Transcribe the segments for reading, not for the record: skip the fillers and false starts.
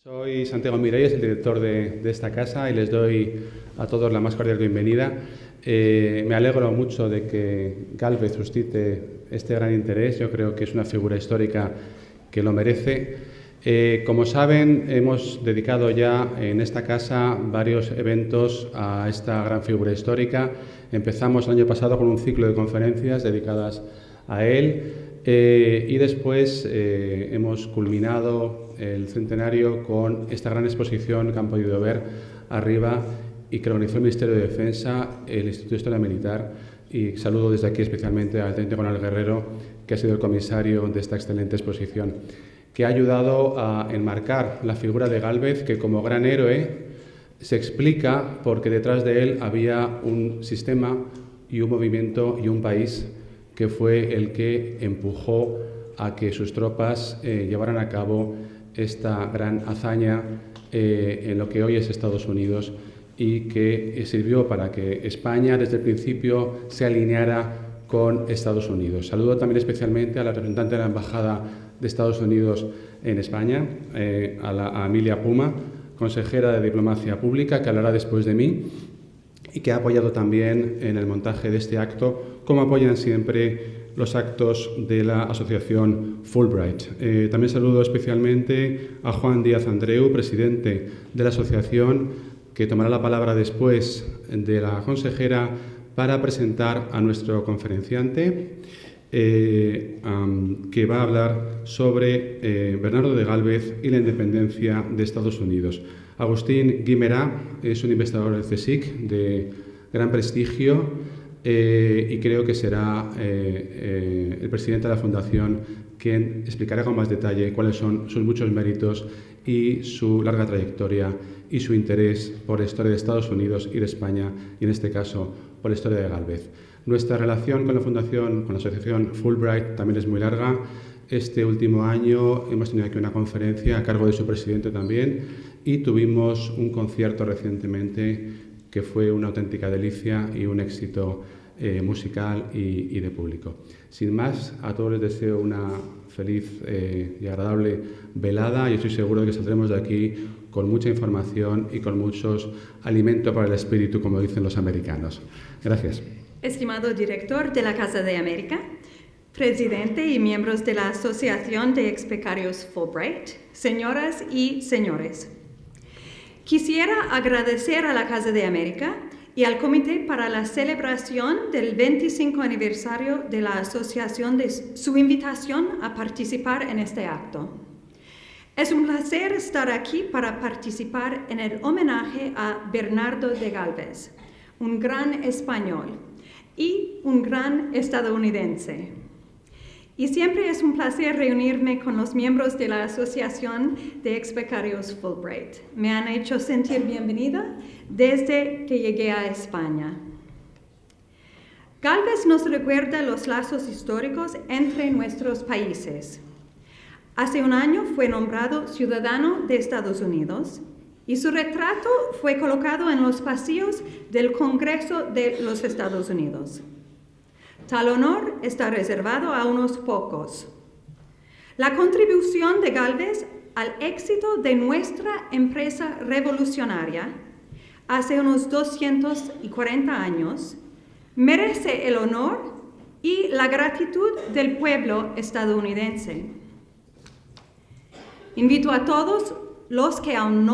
Soy Santiago Miralles, el director de esta casa, y les doy a todos la más cordial bienvenida. Me alegro mucho de que Gálvez suscite este gran interés. Yo creo que es una figura histórica que lo merece. Como saben, hemos dedicado ya en esta casa varios eventos a esta gran figura histórica. Empezamos el año pasado con un ciclo de conferencias dedicadas a él y después hemos culminado el centenario con esta gran exposición que han podido ver arriba y que organizó el Ministerio de Defensa, el Instituto de Historia Militar, y saludo desde aquí especialmente al teniente coronel Guerrero, que ha sido el comisario de esta excelente exposición, que ha ayudado a enmarcar la figura de Gálvez, que como gran héroe se explica porque detrás de él había un sistema y un movimiento y un país que fue el que empujó a que sus tropas llevaran a cabo esta gran hazaña en lo que hoy es Estados Unidos y que sirvió para que España desde el principio se alineara con Estados Unidos. Saludo también especialmente a la representante de la Embajada de Estados Unidos en España, a Emilia Puma, consejera de Diplomacia Pública, que hablará después de mí y que ha apoyado también en el montaje de este acto, como apoyan siempre los actos de la asociación Fulbright. También saludo especialmente a Juan Díaz Andreu, presidente de la asociación, que tomará la palabra después de la consejera para presentar a nuestro conferenciante, que va a hablar sobre Bernardo de Gálvez y la independencia de Estados Unidos. Agustín Guimerá es un investigador del CSIC de gran prestigio y creo que será el presidente de la Fundación quien explicará con más detalle cuáles son sus muchos méritos y su larga trayectoria y su interés por la historia de Estados Unidos y de España, y en este caso por la historia de Gálvez. Nuestra relación con la Fundación, con la asociación Fulbright, también es muy larga. Este último año hemos tenido aquí una conferencia a cargo de su presidente también y tuvimos un concierto recientemente que fue una auténtica delicia y un éxito musical y de público. Sin más, a todos les deseo una feliz y agradable velada y estoy seguro de que saldremos de aquí con mucha información y con muchos alimentos para el espíritu, como dicen los americanos. Gracias. Estimado director de la Casa de América, presidente y miembros de la Asociación de Ex-Becarios Fulbright, señoras y señores. Quisiera agradecer a la Casa de América y al Comité para la celebración del 25 aniversario de la asociación de su invitación a participar en este acto. Es un placer estar aquí para participar en el homenaje a Bernardo de Gálvez, un gran español y un gran estadounidense. Y siempre es un placer reunirme con los miembros de la Asociación de Ex-Becarios Fulbright. Me han hecho sentir bienvenida desde que llegué a España. Gálvez nos recuerda los lazos históricos entre nuestros países. Hace un año fue nombrado ciudadano de Estados Unidos y su retrato fue colocado en los pasillos del Congreso de los Estados Unidos. Tal honor está reservado a unos pocos. La contribución de Gálvez al éxito de nuestra empresa revolucionaria hace unos 240 años merece el honor y la gratitud del pueblo estadounidense. Invito a todos los que aún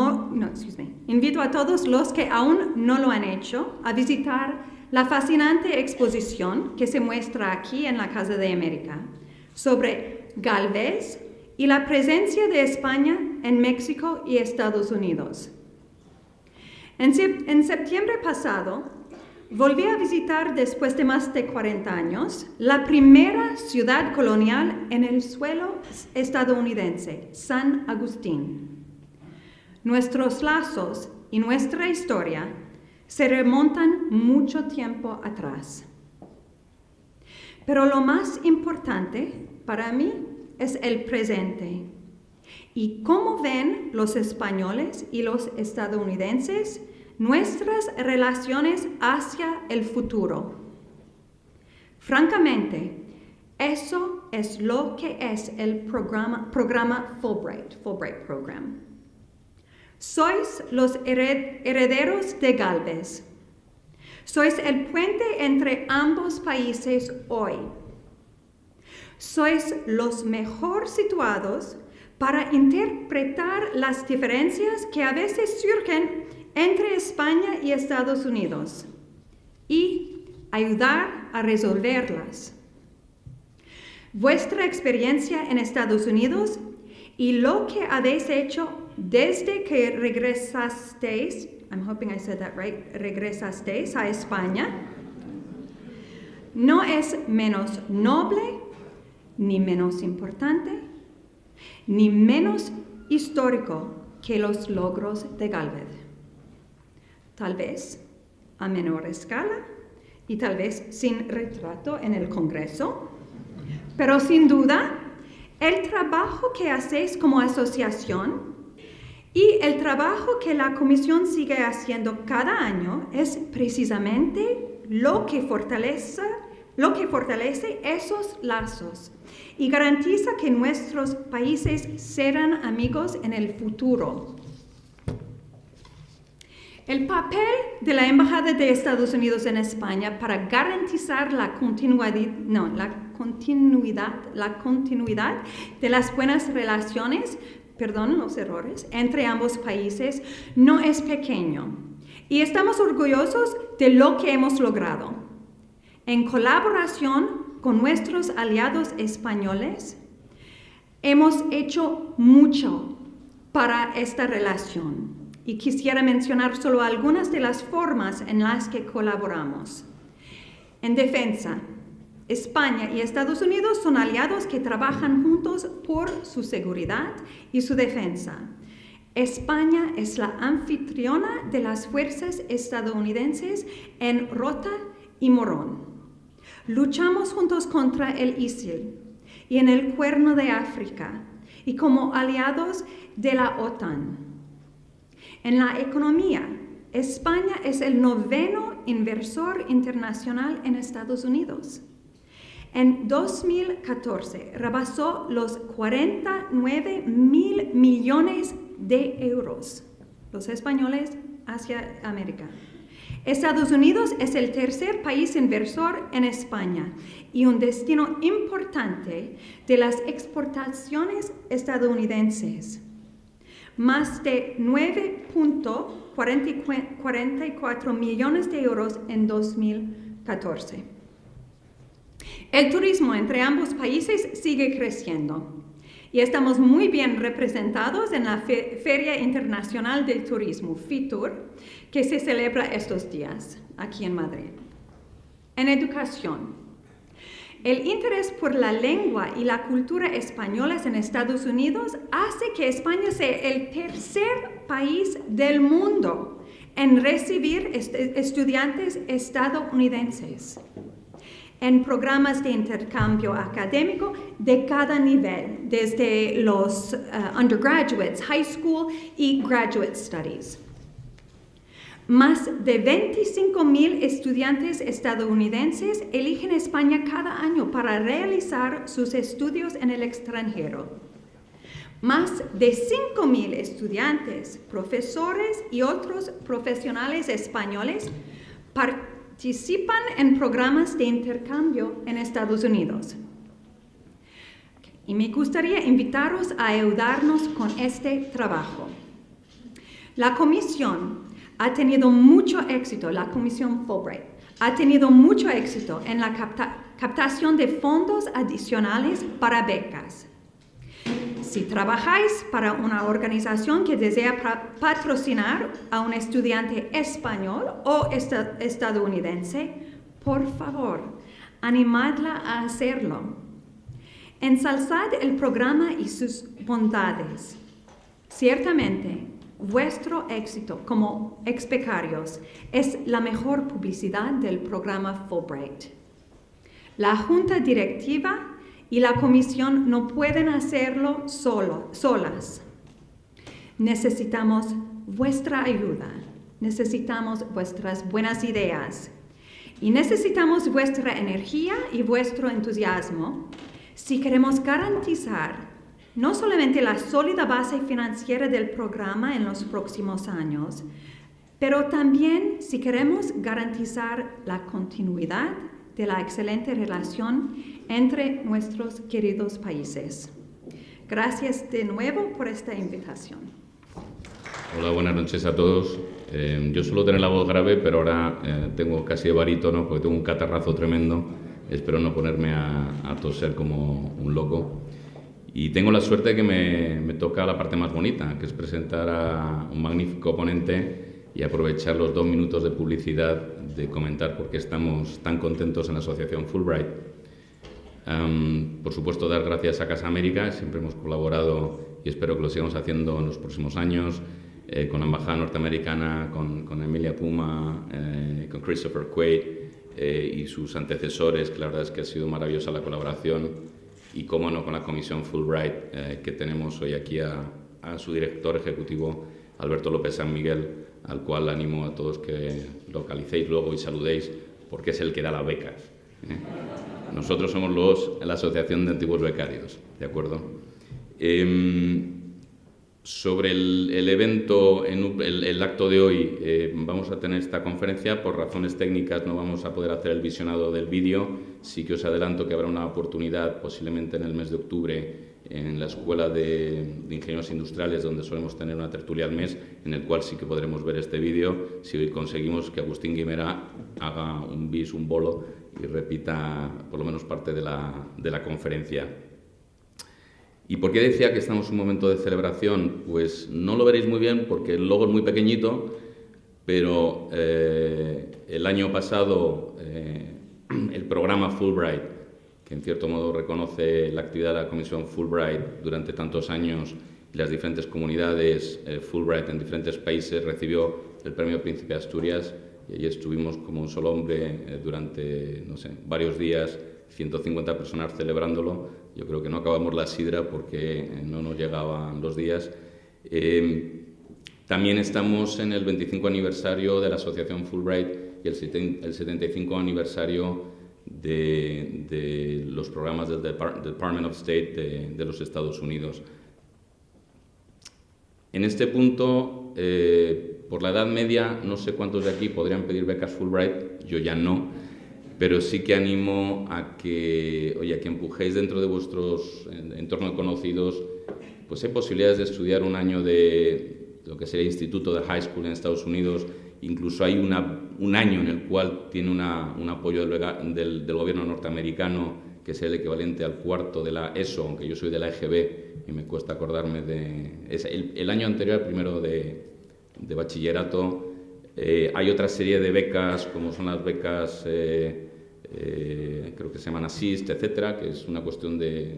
no lo han hecho a visitar la fascinante exposición que se muestra aquí en la Casa de América sobre Gálvez y la presencia de España en México y Estados Unidos. En septiembre pasado, volví a visitar después de más de 40 años la primera ciudad colonial en el suelo estadounidense, San Agustín. Nuestros lazos y nuestra historia se remontan mucho tiempo atrás. Pero lo más importante para mí es el presente. Y cómo ven los españoles y los estadounidenses nuestras relaciones hacia el futuro. Francamente, eso es lo que es el programa Fulbright Program. Sois los herederos de Gálvez. Sois el puente entre ambos países hoy. Sois los mejor situados para interpretar las diferencias que a veces surgen entre España y Estados Unidos y ayudar a resolverlas. Vuestra experiencia en Estados Unidos y lo que habéis hecho desde que regresasteis, I'm hoping I said that right, regresasteis a España, no es menos noble, ni menos importante, ni menos histórico que los logros de Gálvez. Tal vez a menor escala y tal vez sin retrato en el Congreso, pero sin duda el trabajo que hacéis como asociación y el trabajo que la Comisión sigue haciendo cada año es precisamente lo que fortalece esos lazos y garantiza que nuestros países serán amigos en el futuro. El papel de la Embajada de Estados Unidos en España para garantizar la continuidad de las buenas relaciones, los errores, entre ambos países no es pequeño. Y estamos orgullosos de lo que hemos logrado. En colaboración con nuestros aliados españoles, hemos hecho mucho para esta relación. Y quisiera mencionar solo algunas de las formas en las que colaboramos. En defensa, España y Estados Unidos son aliados que trabajan juntos por su seguridad y su defensa. España es la anfitriona de las fuerzas estadounidenses en Rota y Morón. Luchamos juntos contra el ISIL y en el Cuerno de África y como aliados de la OTAN. En la economía, España es el 9º inversor internacional en Estados Unidos. En 2014 rebasó los 49.000 millones de euros, los españoles hacia América. Estados Unidos es el tercer país inversor en España y un destino importante de las exportaciones estadounidenses. Más de 9.44 millones de euros en 2014. El turismo entre ambos países sigue creciendo y estamos muy bien representados en la Feria Internacional del Turismo, FITUR, que se celebra estos días aquí en Madrid. En educación. El interés por la lengua y la cultura españolas en Estados Unidos hace que España sea el tercer país del mundo en recibir estudiantes estadounidenses en programas de intercambio académico de cada nivel, desde los undergraduates, high school y graduate studies. Más de 25,000 estudiantes estadounidenses eligen España cada año para realizar sus estudios en el extranjero. Más de 5,000 estudiantes, profesores y otros profesionales españoles participan en programas de intercambio en Estados Unidos. Y me gustaría invitaros a ayudarnos con este trabajo. La Comisión ha tenido mucho éxito, la Comisión Fulbright, ha tenido mucho éxito en la captación de fondos adicionales para becas. Si trabajáis para una organización que desea patrocinar a un estudiante español o estadounidense, por favor, animadla a hacerlo. Ensalzad el programa y sus bondades. Ciertamente, vuestro éxito como ex-becarios es la mejor publicidad del programa Fulbright. La Junta Directiva y la Comisión no pueden hacerlo solas. Necesitamos vuestra ayuda, necesitamos vuestras buenas ideas y necesitamos vuestra energía y vuestro entusiasmo si queremos garantizar no solamente la sólida base financiera del programa en los próximos años, pero también si queremos garantizar la continuidad de la excelente relación entre nuestros queridos países. Gracias de nuevo por esta invitación. Hola, buenas noches a todos. Yo suelo tener la voz grave, pero ahora tengo casi de barítono porque tengo un catarrazo tremendo. Espero no ponerme a toser como un loco. Y tengo la suerte de que me toca la parte más bonita, que es presentar a un magnífico ponente y aprovechar los 2 minutos de publicidad de comentar por qué estamos tan contentos en la Asociación Fulbright. Por supuesto, dar gracias a Casa América, siempre hemos colaborado y espero que lo sigamos haciendo en los próximos años, con la Embajada Norteamericana, con Emilia Puma, con Christopher Quaid y sus antecesores, que la verdad es que ha sido maravillosa la colaboración, y cómo no con la Comisión Fulbright, que tenemos hoy aquí a su director ejecutivo, Alberto López San Miguel, al cual animo a todos que localicéis luego y saludéis, porque es el que da las becas. Nosotros somos la Asociación de Antiguos Becarios, ¿de acuerdo? Sobre el evento, el acto de hoy, vamos a tener esta conferencia. Por razones técnicas no vamos a poder hacer el visionado del vídeo. Sí que os adelanto que habrá una oportunidad, posiblemente en el mes de octubre, en la Escuela de Ingenieros Industriales, donde solemos tener una tertulia al mes, en el cual sí que podremos ver este vídeo, si hoy conseguimos que Agustín Guimerá haga un bolo y repita por lo menos parte de la conferencia. ¿Y por qué decía que estamos en un momento de celebración? Pues no lo veréis muy bien porque el logo es muy pequeñito, pero el año pasado el programa Fulbright, que en cierto modo reconoce la actividad de la Comisión Fulbright durante tantos años y las diferentes comunidades Fulbright en diferentes países, recibió el Premio Príncipe de Asturias, y allí estuvimos como un solo hombre durante, no sé, varios días, 150 personas celebrándolo. Yo creo que no acabamos la sidra porque no nos llegaban los días. También estamos en el 25 aniversario de la Asociación Fulbright y el 75 aniversario de los programas del Department of State de los Estados Unidos. En este punto, por la edad media, no sé cuántos de aquí podrían pedir becas Fulbright, yo ya no, pero sí que animo a que empujéis dentro de vuestros entornos conocidos. Pues hay posibilidades de estudiar un año de lo que sería instituto de high school en Estados Unidos. Incluso hay un año en el cual tiene un apoyo del gobierno norteamericano, que es el equivalente al cuarto de la ESO, aunque yo soy de la EGB y me cuesta acordarme el año anterior al primero de bachillerato. Hay otra serie de becas, como son las becas, creo que se llaman Assist, etcétera, que es una cuestión de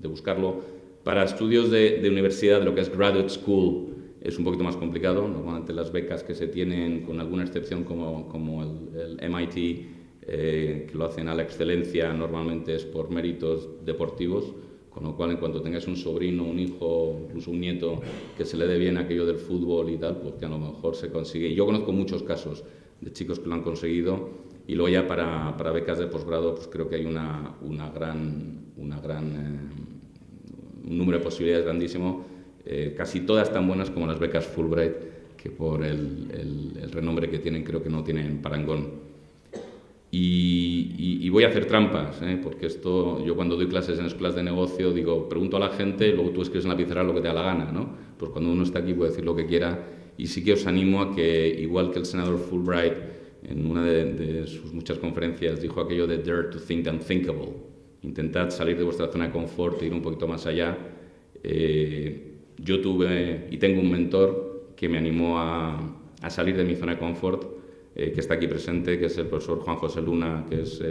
buscarlo. Para estudios de universidad, de lo que es Graduate School, es un poquito más complicado. Normalmente las becas que se tienen, con alguna excepción como el MIT, que lo hacen a la excelencia, normalmente es por méritos deportivos, con lo cual en cuanto tengáis un sobrino, un hijo, incluso un nieto que se le dé bien aquello del fútbol y tal, pues que a lo mejor se consigue. Y yo conozco muchos casos de chicos que lo han conseguido, y luego ya para becas de posgrado pues creo que hay un número de posibilidades grandísimo. Casi todas tan buenas como las becas Fulbright, que por el renombre que tienen creo que no tienen parangón. Y voy a hacer trampas, porque yo cuando doy clases en escuelas de negocio digo, pregunto a la gente, luego tú escribes en la pizarra lo que te da la gana, ¿no? Pues cuando uno está aquí puede decir lo que quiera, y sí que os animo a que, igual que el senador Fulbright en una de sus muchas conferencias dijo aquello de dare to think the unthinkable, intentad salir de vuestra zona de confort e ir un poquito más allá. Yo tuve y tengo un mentor que me animó a salir de mi zona de confort, que está aquí presente, que es el profesor Juan José Luna, que es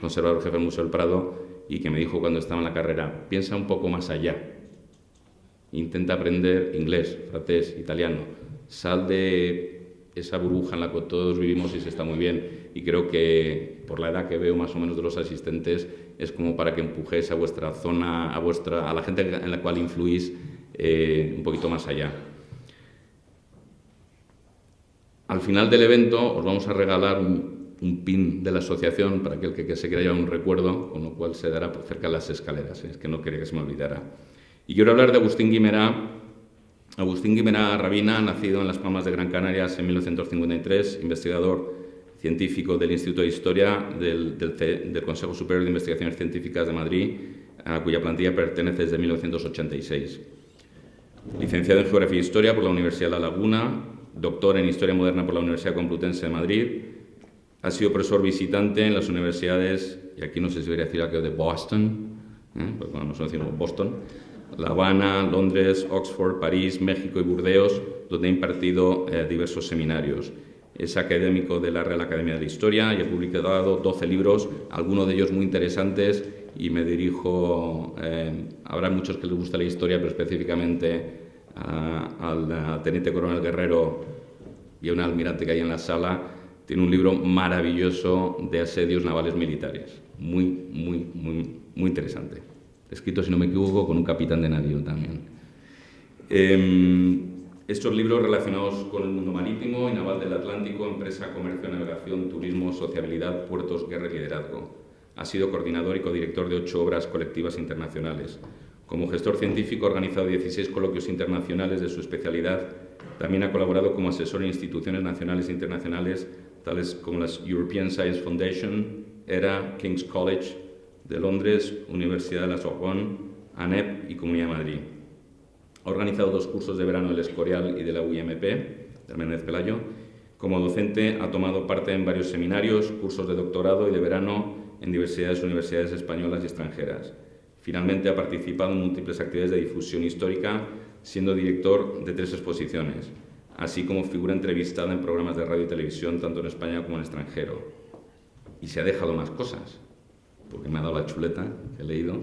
conservador jefe del Museo del Prado, y que me dijo cuando estaba en la carrera, piensa un poco más allá, intenta aprender inglés, francés, italiano, sal de esa burbuja en la que todos vivimos y se está muy bien. Y creo que, por la edad que veo más o menos de los asistentes, es como para que empujéis a vuestra zona, a la gente en la cual influís, un poquito más allá. Al final del evento os vamos a regalar un pin de la asociación para aquel que se quiera llevar un recuerdo, con lo cual se dará por cerca de las escaleras, es que no quería que se me olvidara. Y quiero hablar de Agustín Guimerá. Agustín Guimerá Rabina, nacido en Las Palmas de Gran Canarias en 1953, investigador científico del Instituto de Historia del Consejo Superior de Investigaciones Científicas de Madrid, a cuya plantilla pertenece desde 1986. Licenciado en Geografía e Historia por la Universidad de La Laguna, doctor en Historia Moderna por la Universidad Complutense de Madrid, ha sido profesor visitante en las universidades, y aquí no sé si debería decir aquello de Boston, pues bueno, nosotros decimos Boston, La Habana, Londres, Oxford, París, México y Burdeos, donde ha impartido diversos seminarios. Es académico de la Real Academia de la Historia y ha publicado 12 libros, algunos de ellos muy interesantes, y me dirijo, habrá muchos que les gusta la historia, pero específicamente al teniente coronel Guerrero y a un almirante que hay en la sala. Tiene un libro maravilloso de asedios navales militares, muy interesante. Escrito, si no me equivoco, con un capitán de navío también. Estos libros relacionados con el mundo marítimo y naval del Atlántico, empresa, comercio, navegación, turismo, sociabilidad, puertos, guerra y liderazgo. Ha sido coordinador y codirector de 8 obras colectivas internacionales. Como gestor científico ha organizado 16 coloquios internacionales de su especialidad. También ha colaborado como asesor en instituciones nacionales e internacionales, tales como la European Science Foundation, ERA, King's College de Londres, Universidad de la Sorbonne, ANEP y Comunidad de Madrid. Ha organizado 2 cursos de verano del Escorial y de la UIMP, de Méndez Pelayo. Como docente ha tomado parte en varios seminarios, cursos de doctorado y de verano en diversas universidades españolas y extranjeras. Finalmente ha participado en múltiples actividades de difusión histórica, siendo director de 3 exposiciones, así como figura entrevistada en programas de radio y televisión, tanto en España como en el extranjero. Y se ha dejado más cosas, porque me ha dado la chuleta, que he leído.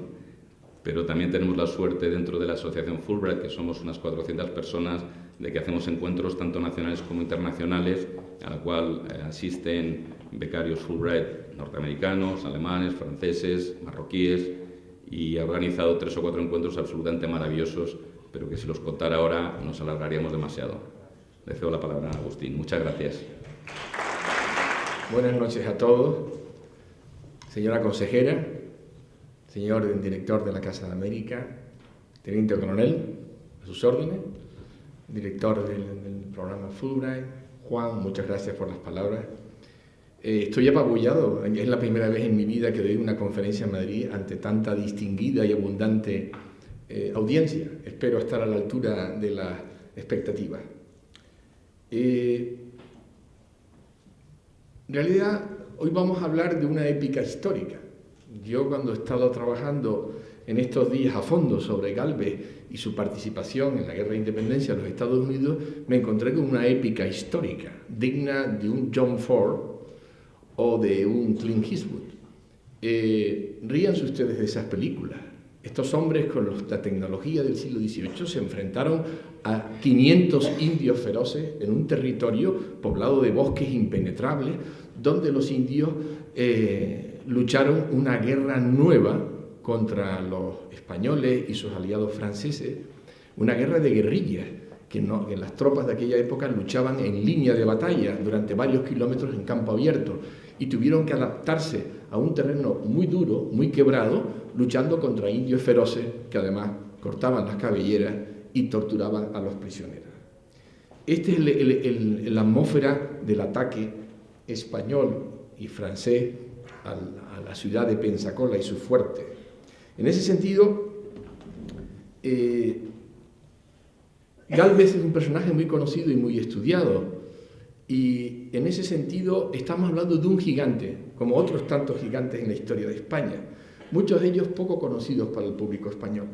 Pero también tenemos la suerte dentro de la asociación Fulbright, que somos unas 400 personas, de que hacemos encuentros tanto nacionales como internacionales, a la cual asisten becarios Fulbright norteamericanos, alemanes, franceses, marroquíes, y ha organizado 3 o 4 encuentros absolutamente maravillosos, pero que si los contara ahora nos alargaríamos demasiado. Le cedo la palabra a Agustín. Muchas gracias. Buenas noches a todos. Señora consejera, señor director de la Casa de América, teniente coronel, a sus órdenes, director del programa Fulbright, Juan, muchas gracias por las palabras. Estoy apabullado, es la primera vez en mi vida que doy una conferencia en Madrid ante tanta distinguida y abundante audiencia. Espero estar a la altura de las expectativas. En realidad, hoy vamos a hablar de una épica histórica. Yo, cuando he estado trabajando en estos días a fondo sobre Gálvez y su participación en la Guerra de Independencia de los Estados Unidos, me encontré con una épica histórica, digna de un John Ford o de un Clint Eastwood. Ríanse ustedes de esas películas. Estos hombres con la tecnología del siglo XVIII se enfrentaron a 500 indios feroces en un territorio poblado de bosques impenetrables, donde los indios lucharon una guerra nueva contra los españoles y sus aliados franceses, una guerra de guerrillas, que las tropas de aquella época luchaban en línea de batalla durante varios kilómetros en campo abierto y tuvieron que adaptarse a un terreno muy duro, muy quebrado, luchando contra indios feroces que además cortaban las cabelleras y torturaban a los prisioneros. Esta es la atmósfera del ataque español y francés a la ciudad de Pensacola y su fuerte. En ese sentido, Gálvez es un personaje muy conocido y muy estudiado, y en ese sentido estamos hablando de un gigante, como otros tantos gigantes en la historia de España, muchos de ellos poco conocidos para el público español.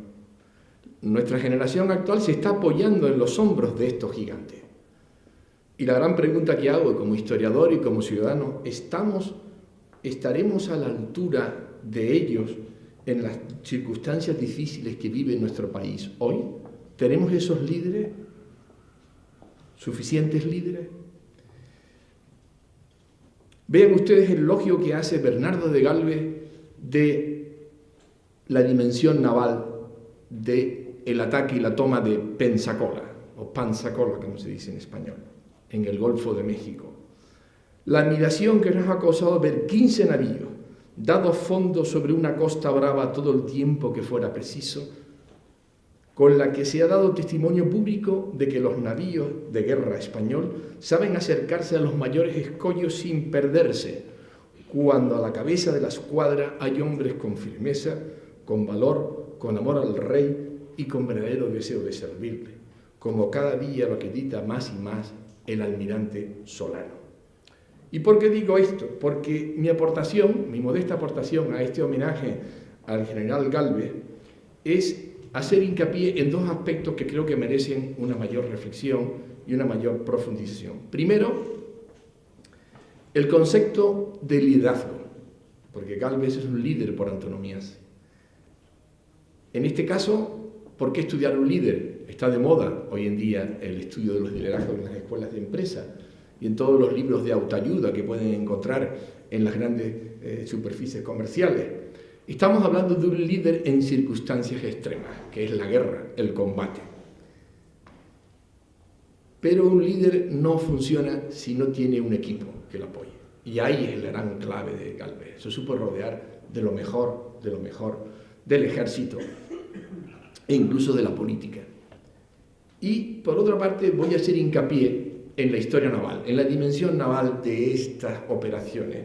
Nuestra generación actual se está apoyando en los hombros de estos gigantes. Y la gran pregunta que hago como historiador y como ciudadano, ¿estaremos a la altura de ellos en las circunstancias difíciles que vive nuestro país hoy? ¿Tenemos esos líderes? ¿Suficientes líderes? Vean ustedes el elogio que hace Bernardo de Gálvez de la dimensión naval del ataque y la toma de Pensacola, o Panzacola, como se dice en español, en el Golfo de México. La admiración que nos ha causado ver 15 navíos dados fondo sobre una costa brava todo el tiempo que fuera preciso, con la que se ha dado testimonio público de que los navíos de guerra español saben acercarse a los mayores escollos sin perderse, cuando a la cabeza de la escuadra hay hombres con firmeza, con valor, con amor al rey y con verdadero deseo de servirle, como cada día lo acredita más y más el almirante Solano. ¿Y por qué digo esto? Porque mi modesta aportación a este homenaje al general Gálvez es hacer hincapié en dos aspectos que creo que merecen una mayor reflexión y una mayor profundización. Primero, el concepto de liderazgo, porque Gálvez es un líder por antonomía. En este caso, ¿por qué estudiar un líder? Está de moda hoy en día el estudio de los liderazgos en las escuelas de empresa y en todos los libros de autoayuda que pueden encontrar en las grandes superficies comerciales. Estamos hablando de un líder en circunstancias extremas, que es la guerra, el combate. Pero un líder no funciona si no tiene un equipo que lo apoye. Y ahí es la gran clave de Gálvez. Se supo rodear de lo mejor del ejército e incluso de la política. Y por otra parte voy a hacer hincapié en la historia naval, en la dimensión naval de estas operaciones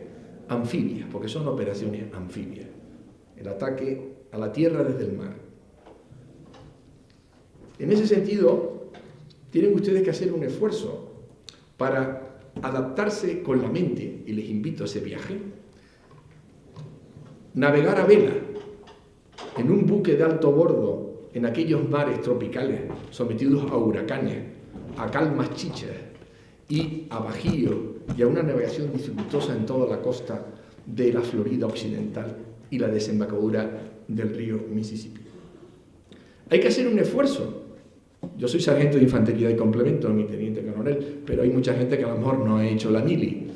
anfibias, porque son operaciones anfibias. El ataque a la tierra desde el mar. En ese sentido, tienen ustedes que hacer un esfuerzo para adaptarse con la mente, y les invito a ese viaje, navegar a vela en un buque de alto bordo en aquellos mares tropicales sometidos a huracanes, a calmas chichas y a bajíos y a una navegación dificultosa en toda la costa de la Florida occidental y la desembocadura del río Mississippi. Hay que hacer un esfuerzo. Yo soy sargento de infantería de complemento, mi teniente coronel, pero hay mucha gente que a lo mejor no ha hecho la mili.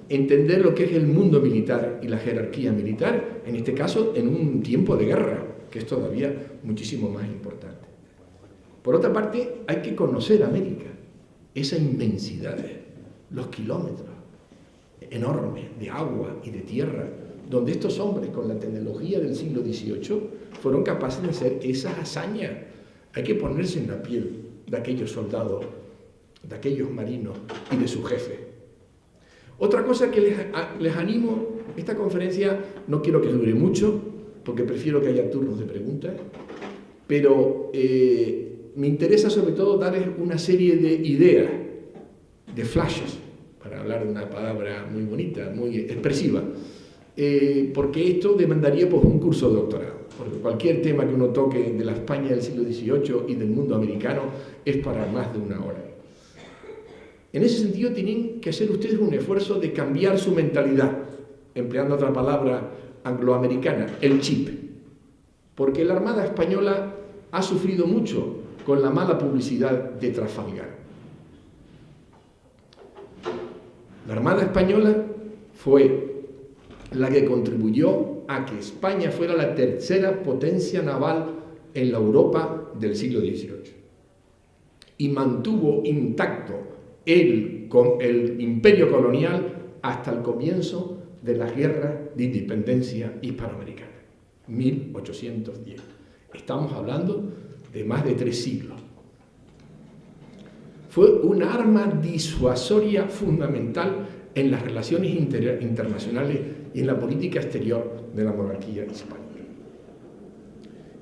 Entender lo que es el mundo militar y la jerarquía militar, en este caso en un tiempo de guerra, que es todavía muchísimo más importante. Por otra parte, hay que conocer América, esa inmensidad, los kilómetros enormes de agua y de tierra, donde estos hombres con la tecnología del siglo XVIII fueron capaces de hacer esas hazañas. Hay que ponerse en la piel de aquellos soldados, de aquellos marinos y de su jefe. Otra cosa que les animo, esta conferencia no quiero que dure mucho, porque prefiero que haya turnos de preguntas, pero me interesa sobre todo darles una serie de ideas, de flashes, para hablar de una palabra muy bonita, muy expresiva, porque esto demandaría pues, un curso de doctorado, porque cualquier tema que uno toque de la España del siglo XVIII y del mundo americano es para más de una hora. En ese sentido tienen que hacer ustedes un esfuerzo de cambiar su mentalidad, empleando otra palabra angloamericana, el chip, porque la Armada Española ha sufrido mucho con la mala publicidad de Trafalgar. La Armada Española fue la que contribuyó a que España fuera la tercera potencia naval en la Europa del siglo XVIII y mantuvo intacto el imperio colonial hasta el comienzo de la Guerra de Independencia Hispanoamericana, 1810. Estamos hablando de más de 3 siglos. Fue una arma disuasoria fundamental en las relaciones internacionales y en la política exterior de la monarquía hispánica.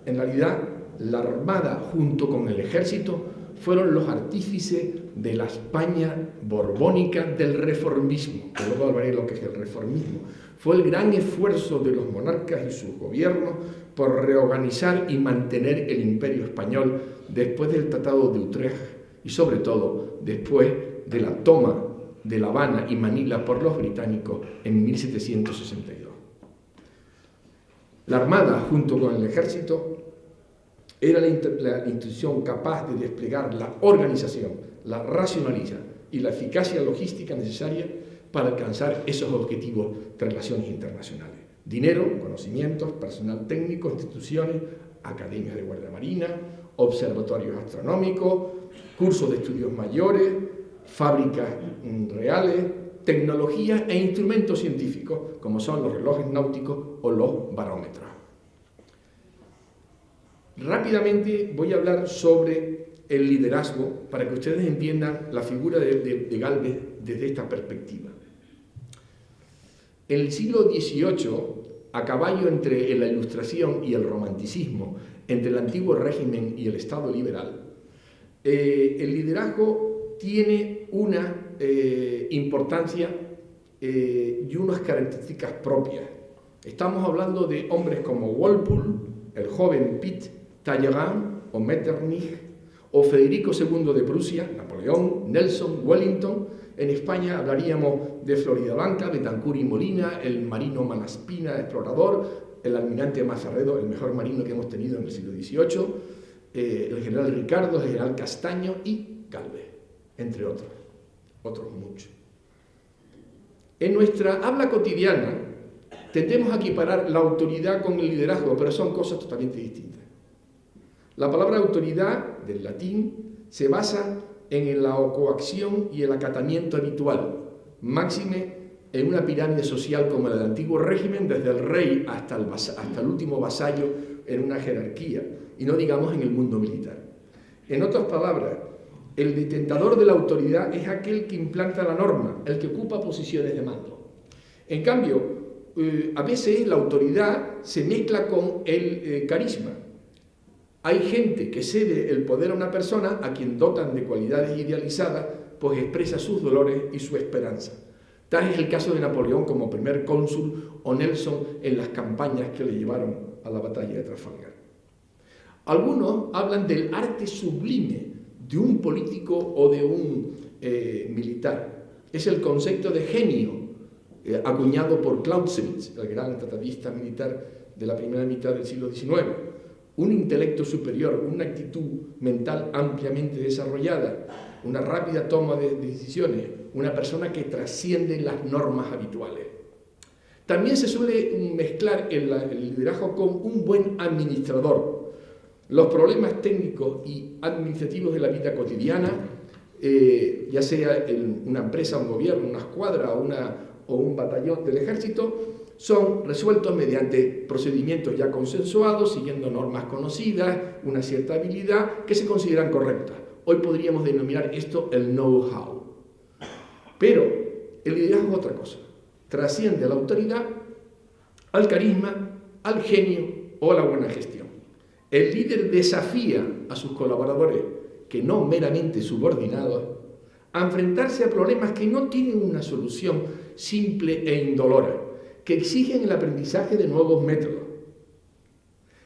En realidad, la Armada, junto con el ejército, fueron los artífices de la España borbónica del reformismo, que luego hablaré de lo que es el reformismo. Fue el gran esfuerzo de los monarcas y sus gobiernos por reorganizar y mantener el imperio español después del Tratado de Utrecht y sobre todo después de la toma de La Habana y Manila por los británicos en 1762. La Armada, junto con el ejército, era la institución capaz de desplegar la organización, la racionalidad y la eficacia logística necesaria para alcanzar esos objetivos de relaciones internacionales. Dinero, conocimientos, personal técnico, instituciones, academias de Guardia Marina, observatorios astronómicos, cursos de estudios mayores, fábricas reales, tecnologías e instrumentos científicos, como son los relojes náuticos o los barómetros. Rápidamente voy a hablar sobre el liderazgo para que ustedes entiendan la figura de Gálvez desde esta perspectiva. En el siglo XVIII, a caballo entre la Ilustración y el Romanticismo, entre el antiguo régimen y el Estado liberal, el liderazgo tiene una importancia y unas características propias. Estamos hablando de hombres como Walpole, el joven Pitt, Talleyrand o Metternich, o Federico II de Prusia, Napoleón, Nelson, Wellington. En España hablaríamos de Floridablanca, Betancourt y Molina, el marino Malaspina, explorador, el almirante Mazarredo, el mejor marino que hemos tenido en el siglo XVIII, el general Ricardo, el general Castaño y Gálvez, entre otros muchos. En nuestra habla cotidiana tendemos a equiparar la autoridad con el liderazgo, pero son cosas totalmente distintas. La palabra autoridad, del latín, se basa en la coacción y el acatamiento habitual, máxime en una pirámide social como la del antiguo régimen, desde el rey hasta el último vasallo en una jerarquía, y no digamos en el mundo militar. En otras palabras, el detentador de la autoridad es aquel que implanta la norma, el que ocupa posiciones de mando. En cambio, a veces la autoridad se mezcla con el carisma. Hay gente que cede el poder a una persona a quien dotan de cualidades idealizadas, pues expresa sus dolores y su esperanza. Tal es el caso de Napoleón como primer cónsul o Nelson en las campañas que le llevaron a la batalla de Trafalgar. Algunos hablan del arte sublime de un político o de un militar. Es el concepto de genio acuñado por Clausewitz, el gran tratadista militar de la primera mitad del siglo XIX. Un intelecto superior, una actitud mental ampliamente desarrollada, una rápida toma de decisiones, una persona que trasciende las normas habituales. También se suele mezclar el liderazgo con un buen administrador. Los problemas técnicos y administrativos de la vida cotidiana, ya sea en una empresa, un gobierno, una escuadra o un batallón del ejército, son resueltos mediante procedimientos ya consensuados, siguiendo normas conocidas, una cierta habilidad que se consideran correctas. Hoy podríamos denominar esto el know-how. Pero el liderazgo es otra cosa. Trasciende a la autoridad, al carisma, al genio o a la buena gestión. El líder desafía a sus colaboradores, que no meramente subordinados, a enfrentarse a problemas que no tienen una solución simple e indolora, que exigen el aprendizaje de nuevos métodos,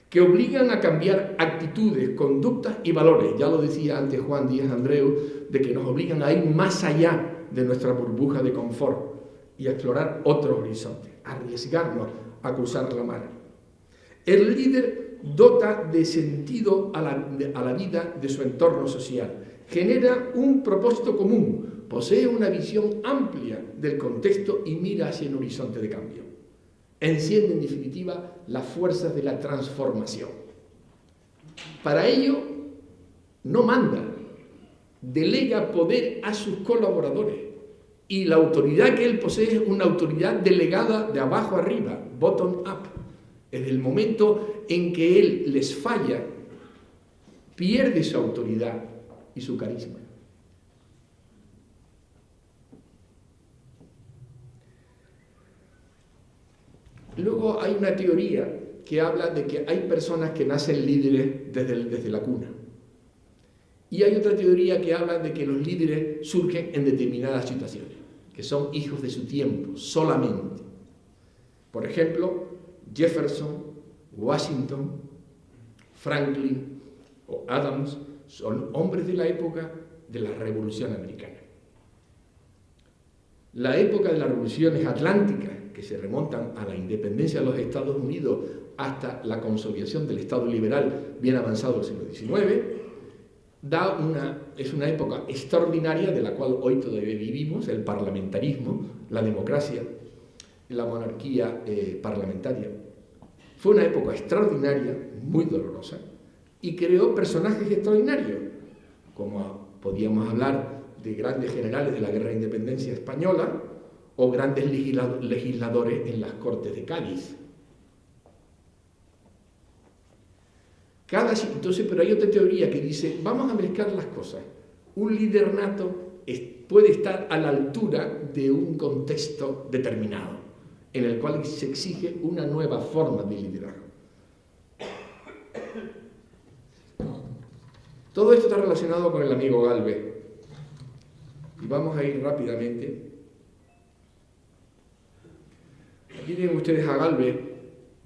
que obligan a cambiar actitudes, conductas y valores. Ya lo decía antes Juan Díaz Andreu, de que nos obligan a ir más allá de nuestra burbuja de confort y a explorar otros horizontes, a arriesgarnos a cruzar la mar. El líder dota de sentido a la vida de su entorno social, genera un propósito común, posee una visión amplia del contexto y mira hacia un horizonte de cambio. Enciende, en definitiva, las fuerzas de la transformación. Para ello, no manda, delega poder a sus colaboradores y la autoridad que él posee es una autoridad delegada de abajo arriba, bottom up. En el momento en que él les falla, pierde su autoridad y su carisma. Luego hay una teoría que habla de que hay personas que nacen líderes desde la cuna. Y hay otra teoría que habla de que los líderes surgen en determinadas situaciones, que son hijos de su tiempo, solamente. Por ejemplo, Jefferson, Washington, Franklin o Adams son hombres de la época de la Revolución Americana. La época de las revoluciones atlánticas, que se remontan a la independencia de los Estados Unidos hasta la consolidación del Estado liberal bien avanzado del siglo XIX, es una época extraordinaria de la cual hoy todavía vivimos, el parlamentarismo, la democracia, la monarquía parlamentaria. Fue una época extraordinaria, muy dolorosa, y creó personajes extraordinarios, como podíamos hablar de grandes generales de la Guerra de Independencia española o grandes legisladores en las Cortes de Cádiz. Entonces, pero hay otra teoría que dice, vamos a mezclar las cosas. Un líder nato puede estar a la altura de un contexto determinado, en el cual se exige una nueva forma de liderazgo. Todo esto está relacionado con el amigo Gálvez. Y vamos a ir rápidamente. Aquí tienen ustedes a Gálvez.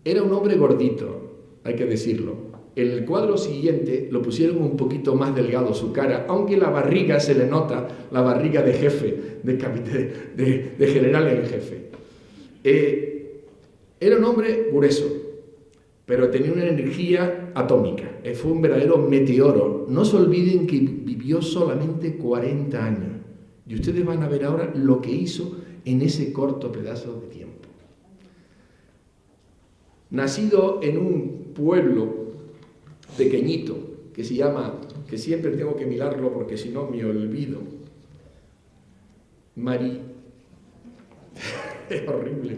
Era un hombre gordito, hay que decirlo. En el cuadro siguiente lo pusieron un poquito más delgado su cara, aunque la barriga se le nota, la barriga de jefe, de general en jefe. Era un hombre grueso, pero tenía una energía atómica. Fue un verdadero meteoro. No se olviden que vivió solamente 40 años. Y ustedes van a ver ahora lo que hizo en ese corto pedazo de tiempo. Nacido en un pueblo pequeñito que se llama, que siempre tengo que mirarlo porque si no me olvido, es horrible,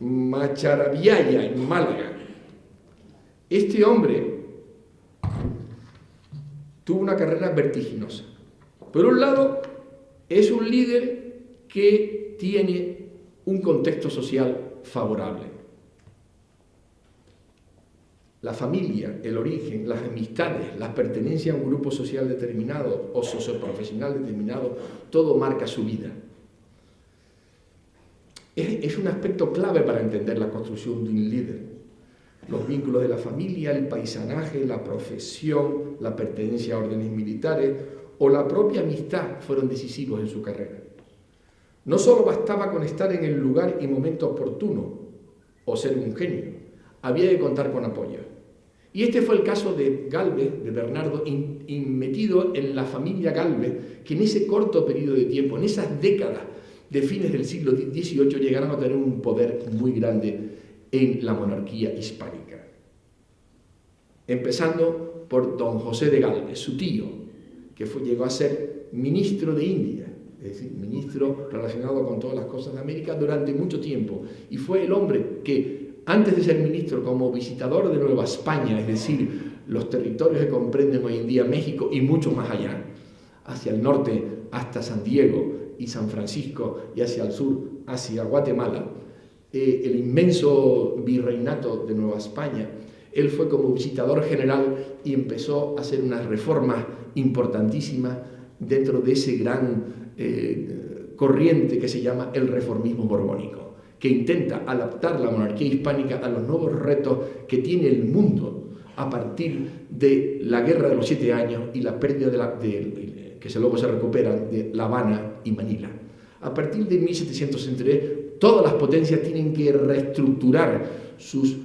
Macharabiaya, en Málaga. Este hombre tuvo una carrera vertiginosa. Por un lado, es un líder que tiene un contexto social favorable. La familia, el origen, las amistades, la pertenencia a un grupo social determinado o socioprofesional determinado, todo marca su vida. Es un aspecto clave para entender la construcción de un líder. Los vínculos de la familia, el paisanaje, la profesión, la pertenencia a órdenes militares o la propia amistad fueron decisivos en su carrera. No solo bastaba con estar en el lugar y momento oportuno o ser un genio, había que contar con apoyo. Y este fue el caso de Gálvez, de Bernardo, metido en la familia Gálvez, que en ese corto periodo de tiempo, en esas décadas de fines del siglo XVIII, llegaron a tener un poder muy grande en la monarquía hispánica. Empezando por don José de Gálvez, su tío, que llegó a ser ministro de India, es decir, ministro relacionado con todas las cosas de América durante mucho tiempo, y fue el hombre que, antes de ser ministro, como visitador de Nueva España, es decir, los territorios que comprenden hoy en día México y mucho más allá, hacia el norte hasta San Diego y San Francisco y hacia el sur, hacia Guatemala, el inmenso virreinato de Nueva España, él fue como visitador general y empezó a hacer unas reformas importantísimas dentro de ese gran corriente que se llama el reformismo borbónico, que intenta adaptar la monarquía hispánica a los nuevos retos que tiene el mundo a partir de la Guerra de los 7 Años y la pérdida que luego se recuperan de La Habana y Manila. A partir de 1703, todas las potencias tienen que reestructurar sus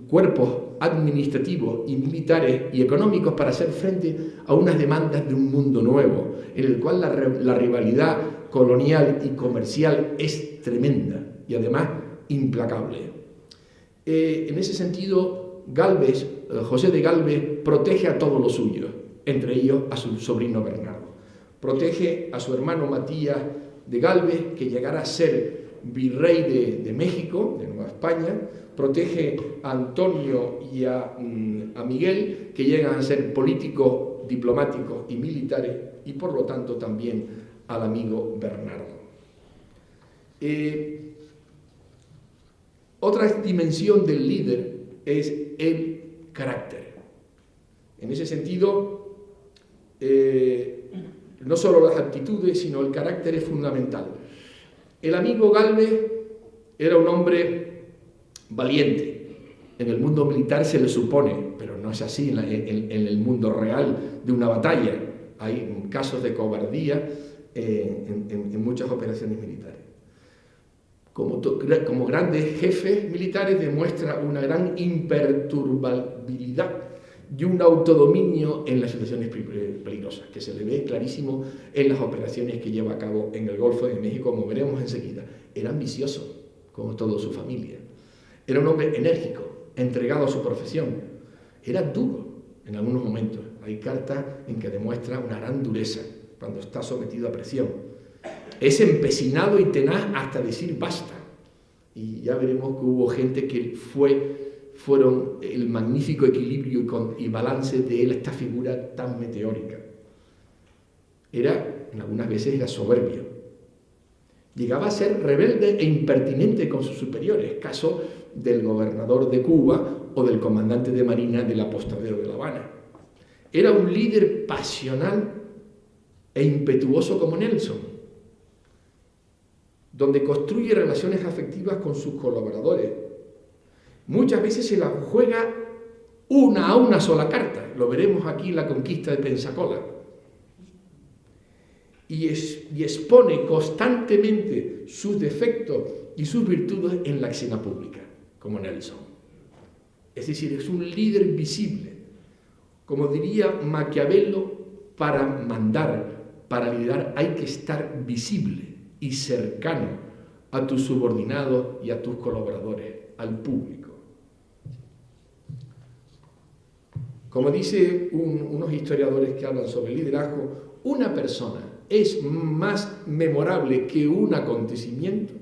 cuerpos administrativos y militares y económicos para hacer frente a unas demandas de un mundo nuevo, en el cual la rivalidad colonial y comercial es tremenda y además implacable. En ese sentido, José de Gálvez protege a todos los suyos, entre ellos a su sobrino Bernardo. Protege a su hermano Matías de Gálvez, que llegará a ser virrey de México, de Nueva España. Protege a Antonio y a Miguel, que llegan a ser políticos, diplomáticos y militares, y por lo tanto también al amigo Bernardo. Otra dimensión del líder es el carácter. En ese sentido, no solo las actitudes, sino el carácter es fundamental. El amigo Gálvez era un hombre valiente. En el mundo militar se le supone, pero no es así en el mundo real de una batalla. Hay casos de cobardía en muchas operaciones militares. Como grandes jefes militares demuestra una gran imperturbabilidad y un autodominio en las situaciones peligrosas, que se le ve clarísimo en las operaciones que lleva a cabo en el Golfo de México, como veremos enseguida. Era ambicioso, como toda su familia. Era un hombre enérgico, entregado a su profesión. Era duro en algunos momentos. Hay cartas en que demuestra una gran dureza cuando está sometido a presión. Es empecinado y tenaz hasta decir basta. Y ya veremos que hubo gente que fue fueron el magnífico equilibrio y balance de esta figura tan meteórica. Algunas veces era soberbio. Llegaba a ser rebelde e impertinente con sus superiores, caso del gobernador de Cuba o del comandante de marina del apostadero de La Habana. Era un líder pasional e impetuoso como Nelson, donde construye relaciones afectivas con sus colaboradores. Muchas veces se la juega a una sola carta. Lo veremos aquí en la conquista de Pensacola. Y expone constantemente sus defectos y sus virtudes en la escena pública, como Nelson. Es decir, es un líder visible. Como diría Maquiavelo, para mandar, para liderar, hay que estar visible y cercano a tus subordinados y a tus colaboradores, al público. Como dice unos historiadores que hablan sobre el liderazgo, una persona es más memorable que un acontecimiento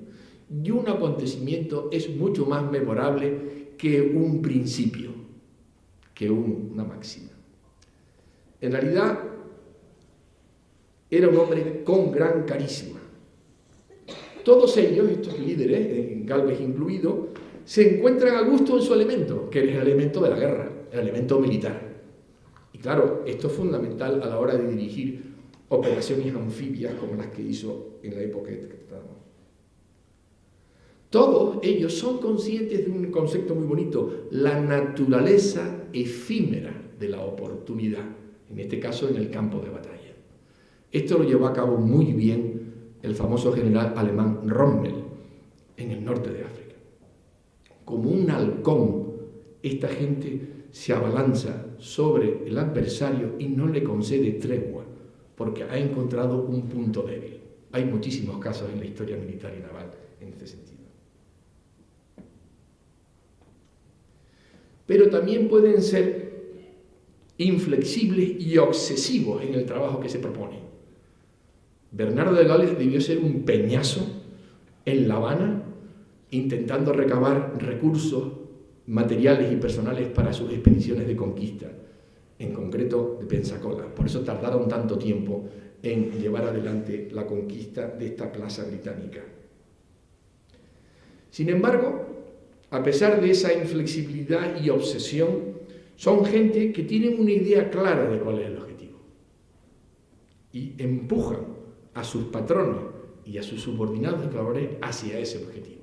y un acontecimiento es mucho más memorable que un principio, que una máxima. En realidad, era un hombre con gran carisma. Todos ellos, estos líderes, Gálvez incluido, se encuentran a gusto en su elemento, que es el elemento de la guerra, el elemento militar. Y claro, esto es fundamental a la hora de dirigir operaciones anfibias como las que hizo en la época que tratamos. Todos ellos son conscientes de un concepto muy bonito, la naturaleza efímera de la oportunidad, en este caso en el campo de batalla. Esto lo llevó a cabo muy bien el famoso general alemán Rommel en el norte de África. Como un halcón, esta gente se abalanza sobre el adversario y no le concede tregua, porque ha encontrado un punto débil. Hay muchísimos casos en la historia militar y naval en este sentido. Pero también pueden ser inflexibles y obsesivos en el trabajo que se propone. Bernardo de Gales debió ser un peñazo en La Habana, intentando recabar recursos materiales y personales para sus expediciones de conquista, en concreto de Pensacola. Por eso tardaron tanto tiempo en llevar adelante la conquista de esta plaza británica. Sin embargo, a pesar de esa inflexibilidad y obsesión, son gente que tienen una idea clara de cuál es el objetivo y empujan a sus patrones y a sus subordinados y colaboradores hacia ese objetivo.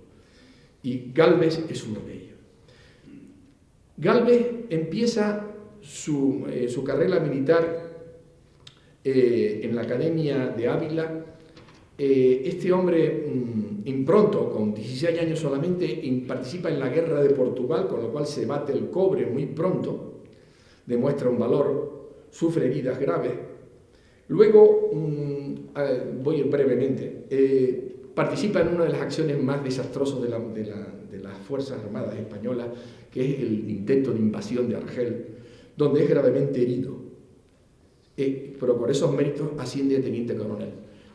Y Gálvez es uno de ellos. Gálvez empieza su carrera militar en la Academia de Ávila. Este hombre impronto, con 16 años solamente, participa en la guerra de Portugal, con lo cual se bate el cobre muy pronto, demuestra un valor, sufre heridas graves. Luego, voy brevemente, participa en una de las acciones más desastrosas de las Fuerzas Armadas Españolas, que es el intento de invasión de Argel, donde es gravemente herido. Pero por esos méritos asciende a teniente coronel.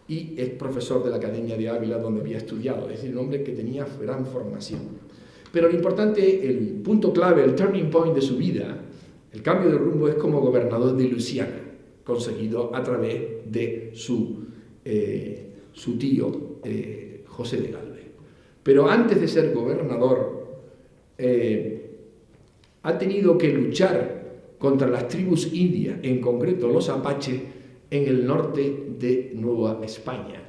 Y es profesor de la Academia de Ávila, donde había estudiado, es decir, un hombre que tenía gran formación. Pero lo importante, el punto clave, el turning point de su vida, el cambio de rumbo, es como gobernador de Luisiana, conseguido a través de su tío, José de Gálvez. Pero antes de ser gobernador, ha tenido que luchar contra las tribus indias, en concreto los apaches, en el norte de Nueva España,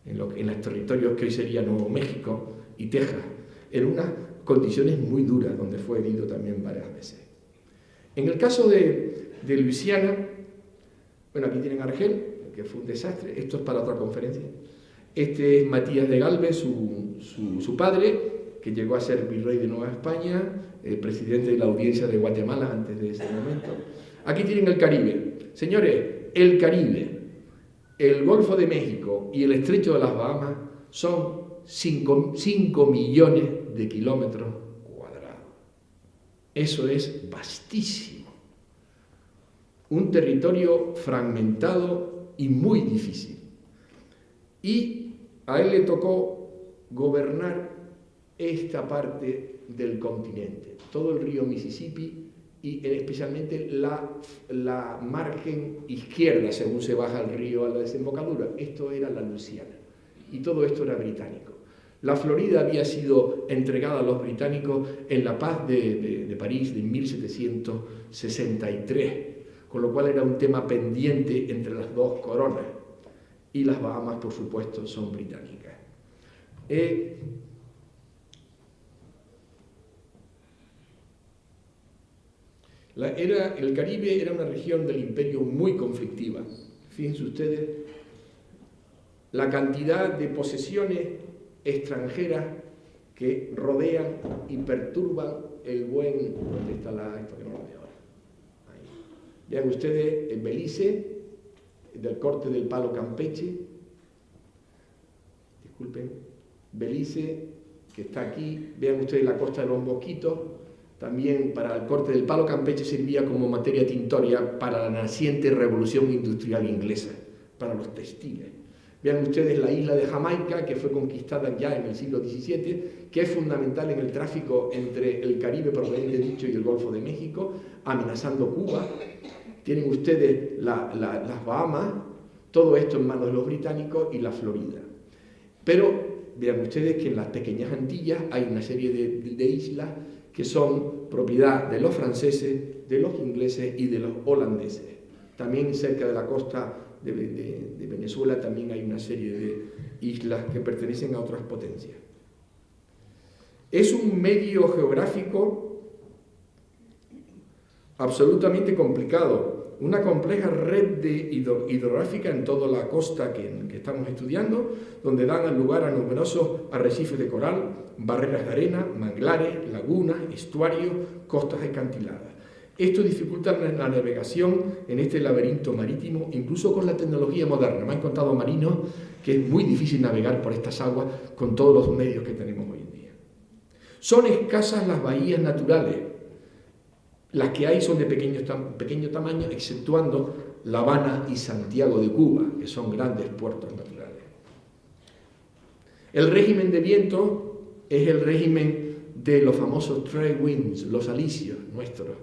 en los territorios que hoy sería Nuevo México y Texas, en unas condiciones muy duras, donde fue herido también varias veces. En el caso de Luisiana, bueno, aquí tienen Argel, que fue un desastre, esto es para otra conferencia. Este es Matías de Gálvez, su padre, que llegó a ser virrey de Nueva España, presidente de la Audiencia de Guatemala antes de ese momento. Aquí tienen el Caribe. Señores, el Caribe, el Golfo de México y el Estrecho de las Bahamas son 5 millones de kilómetros cuadrados. Eso es vastísimo. Un territorio fragmentado y muy difícil. Y a él le tocó gobernar esta parte del continente, todo el río Mississippi y especialmente la margen izquierda, según se baja el río a la desembocadura. Esto era la Luisiana y todo esto era británico. La Florida había sido entregada a los británicos en la paz de París de 1763, con lo cual era un tema pendiente entre las dos coronas. Y las Bahamas, por supuesto, son británicas. El Caribe era una región del imperio muy conflictiva. Fíjense ustedes la cantidad de posesiones extranjeras que rodean y perturban el buen... ¿Dónde está esto que no lo veo ahora? Ahí. Vean ustedes el Belice, del corte del Palo Campeche. Disculpen. Belice, que está aquí. Vean ustedes la costa de los Mosquitos. También para el corte del Palo Campeche servía como materia tintoria para la naciente revolución industrial inglesa, para los textiles. Vean ustedes la isla de Jamaica, que fue conquistada ya en el siglo XVII, que es fundamental en el tráfico entre el Caribe propiamente dicho y el Golfo de México, amenazando Cuba. Tienen ustedes las Bahamas, todo esto en manos de los británicos, y la Florida. Pero vean ustedes que en las pequeñas Antillas hay una serie de islas que son propiedad de los franceses, de los ingleses y de los holandeses. También cerca de la costa de Venezuela también hay una serie de islas que pertenecen a otras potencias. Es un medio geográfico absolutamente complicado, una compleja red hidrográfica en toda la costa que estamos estudiando, donde dan lugar a numerosos arrecifes de coral, barreras de arena, manglares, lagunas, estuarios, costas acantiladas. Esto dificulta la navegación en este laberinto marítimo, incluso con la tecnología moderna. Me han contado marinos que es muy difícil navegar por estas aguas con todos los medios que tenemos hoy en día. Son escasas las bahías naturales. Las que hay son de pequeño tamaño, exceptuando La Habana y Santiago de Cuba, que son grandes puertos naturales. El régimen de viento es el régimen de los famosos trade winds, los alisios nuestros,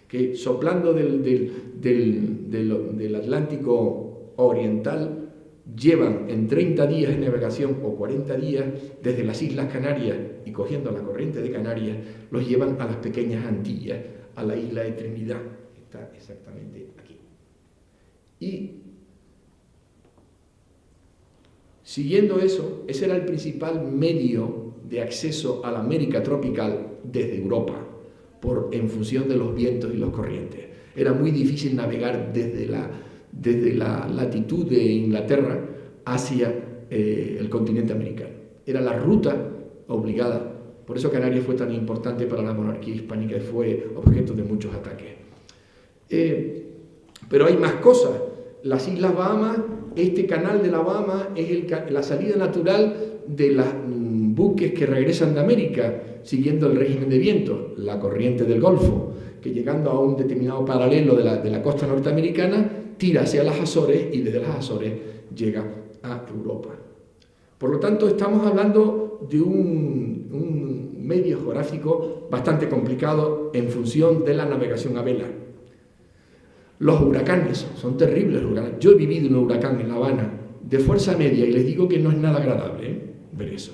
que soplando del Atlántico Oriental llevan en 30 días de navegación o 40 días desde las Islas Canarias y cogiendo la corriente de Canarias, los llevan a las pequeñas Antillas, a la isla de Trinidad, que está exactamente aquí. Y siguiendo eso, ese era el principal medio de acceso a la América tropical desde Europa, en función de los vientos y los corrientes. Era muy difícil navegar desde la latitud de Inglaterra hacia el continente americano. Era la ruta obligada. Por eso Canarias fue tan importante para la monarquía hispánica y fue objeto de muchos ataques. Pero hay más cosas. Las Islas Bahamas, este canal de la Bahama es la salida natural de los buques que regresan de América siguiendo el régimen de vientos, la corriente del Golfo, que llegando a un determinado paralelo de la costa norteamericana tira hacia las Azores y desde las Azores llega a Europa. Por lo tanto, estamos hablando de un medio geográfico bastante complicado en función de la navegación a vela. Los huracanes son terribles. Yo he vivido un huracán en La Habana de fuerza media y les digo que no es nada agradable ver eso.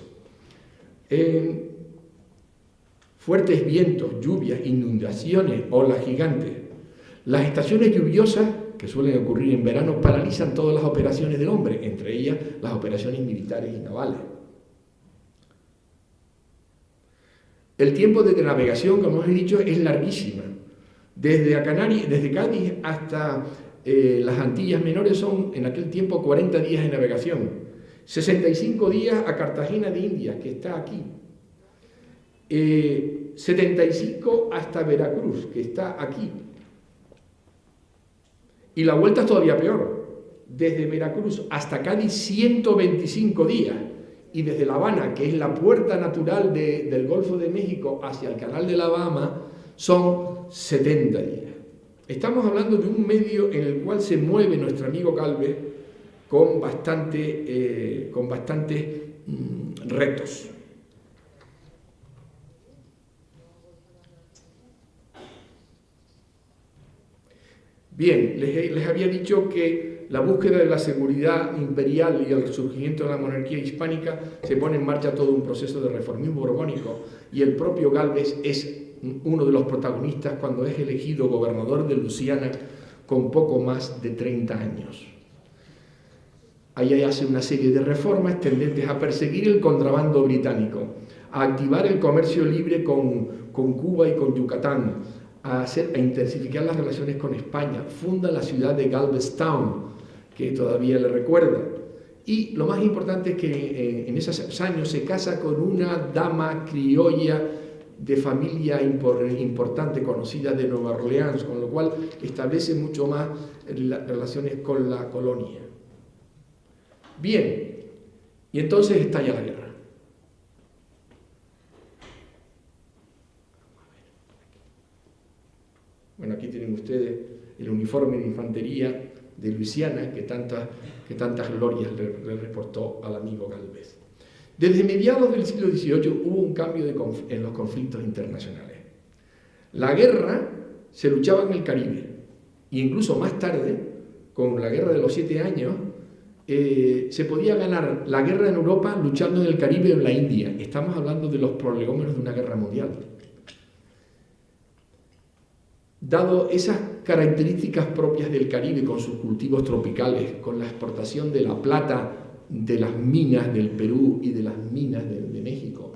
Fuertes vientos, lluvias, inundaciones, olas gigantes. Las estaciones lluviosas, que suelen ocurrir en verano, paralizan todas las operaciones del hombre, entre ellas las operaciones militares y navales. El tiempo de navegación, como os he dicho, es larguísima. Desde Cádiz hasta las Antillas Menores son en aquel tiempo 40 días de navegación. 65 días a Cartagena de Indias, que está aquí. 75 hasta Veracruz, que está aquí. Y la vuelta es todavía peor. Desde Veracruz hasta Cádiz 125 días. Y desde La Habana, que es la puerta natural del Golfo de México hacia el Canal de la Bahama, son 70 días. Estamos hablando de un medio en el cual se mueve nuestro amigo Gálvez con bastantes retos. Bien, les había dicho que la búsqueda de la seguridad imperial y el resurgimiento de la monarquía hispánica se pone en marcha todo un proceso de reformismo borbónico, y el propio Gálvez es uno de los protagonistas cuando es elegido gobernador de Luisiana con poco más de 30 años. Ahí hace una serie de reformas tendentes a perseguir el contrabando británico, a activar el comercio libre con Cuba y con Yucatán, a intensificar las relaciones con España. Funda la ciudad de Galvestown, que todavía le recuerda. Y lo más importante es que en esos años se casa con una dama criolla de familia importante, conocida de Nueva Orleans, con lo cual establece mucho más las relaciones con la colonia. Bien, y entonces estalla la guerra. Bueno, aquí tienen ustedes el uniforme de infantería de Luisiana que tantas glorias le reportó al amigo Gálvez. Desde mediados del siglo XVIII hubo un cambio en los conflictos internacionales. La guerra se luchaba en el Caribe, e incluso más tarde, con la Guerra de los 7 años, se podía ganar la guerra en Europa luchando en el Caribe o en la India. Estamos hablando de los prolegómenos de una guerra mundial. Dado esas características propias del Caribe, con sus cultivos tropicales, con la exportación de la plata de las minas del Perú y de las minas de México,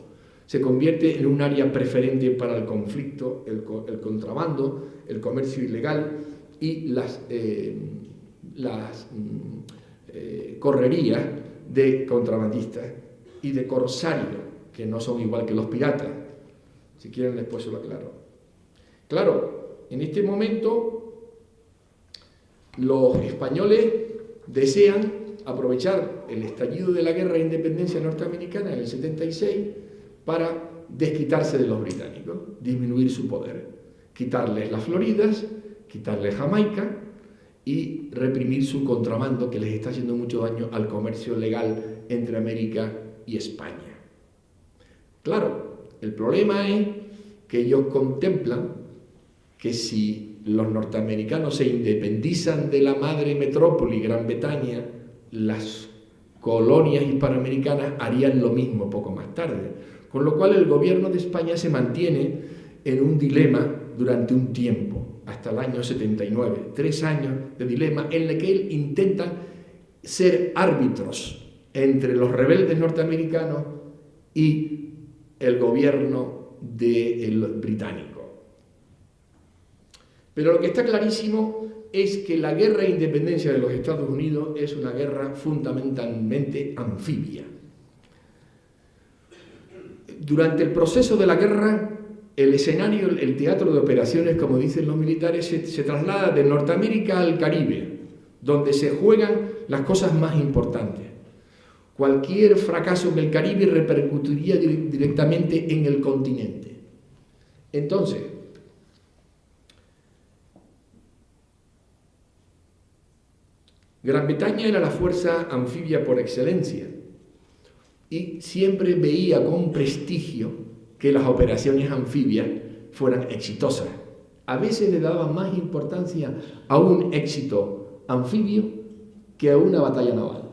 se convierte en un área preferente para el conflicto, el contrabando, el comercio ilegal y las correrías de contrabandistas y de corsarios, que no son igual que los piratas. Si quieren después se lo aclaro. Claro, en este momento los españoles desean aprovechar el estallido de la guerra de independencia norteamericana en el 76 para desquitarse de los británicos, disminuir su poder, quitarles las Floridas, quitarles Jamaica y reprimir su contrabando, que les está haciendo mucho daño al comercio legal entre América y España. Claro, el problema es que ellos contemplan que si los norteamericanos se independizan de la madre metrópoli, Gran Bretaña, las colonias hispanoamericanas harían lo mismo poco más tarde. Con lo cual el gobierno de España se mantiene en un dilema durante un tiempo, hasta el año 79, 3 años de dilema en el que él intenta ser árbitros entre los rebeldes norteamericanos y el gobierno británico. Pero lo que está clarísimo es que la guerra de independencia de los Estados Unidos es una guerra fundamentalmente anfibia. Durante el proceso de la guerra, el escenario, el teatro de operaciones, como dicen los militares, se traslada de Norteamérica al Caribe, donde se juegan las cosas más importantes. Cualquier fracaso en el Caribe repercutiría directamente en el continente. Entonces, Gran Bretaña era la fuerza anfibia por excelencia y siempre veía con prestigio que las operaciones anfibias fueran exitosas. A veces le daba más importancia a un éxito anfibio que a una batalla naval.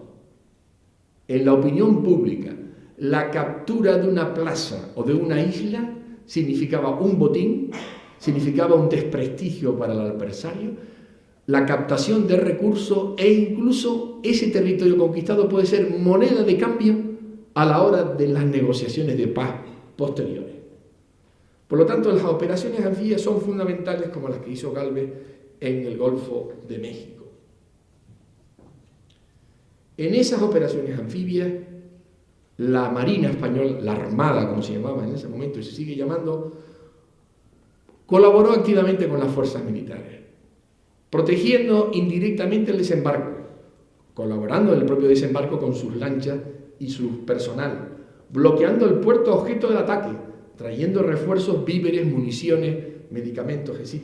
En la opinión pública, la captura de una plaza o de una isla significaba un botín, significaba un desprestigio para el adversario, la captación de recursos e incluso ese territorio conquistado puede ser moneda de cambio a la hora de las negociaciones de paz posteriores. Por lo tanto, las operaciones anfibias son fundamentales, como las que hizo Gálvez en el Golfo de México. En esas operaciones anfibias, la Marina Española, la Armada, como se llamaba en ese momento y se sigue llamando, colaboró activamente con las fuerzas militares, protegiendo indirectamente el desembarco, colaborando en el propio desembarco con sus lanchas y su personal, bloqueando el puerto objeto del ataque, trayendo refuerzos, víveres, municiones, medicamentos, etc.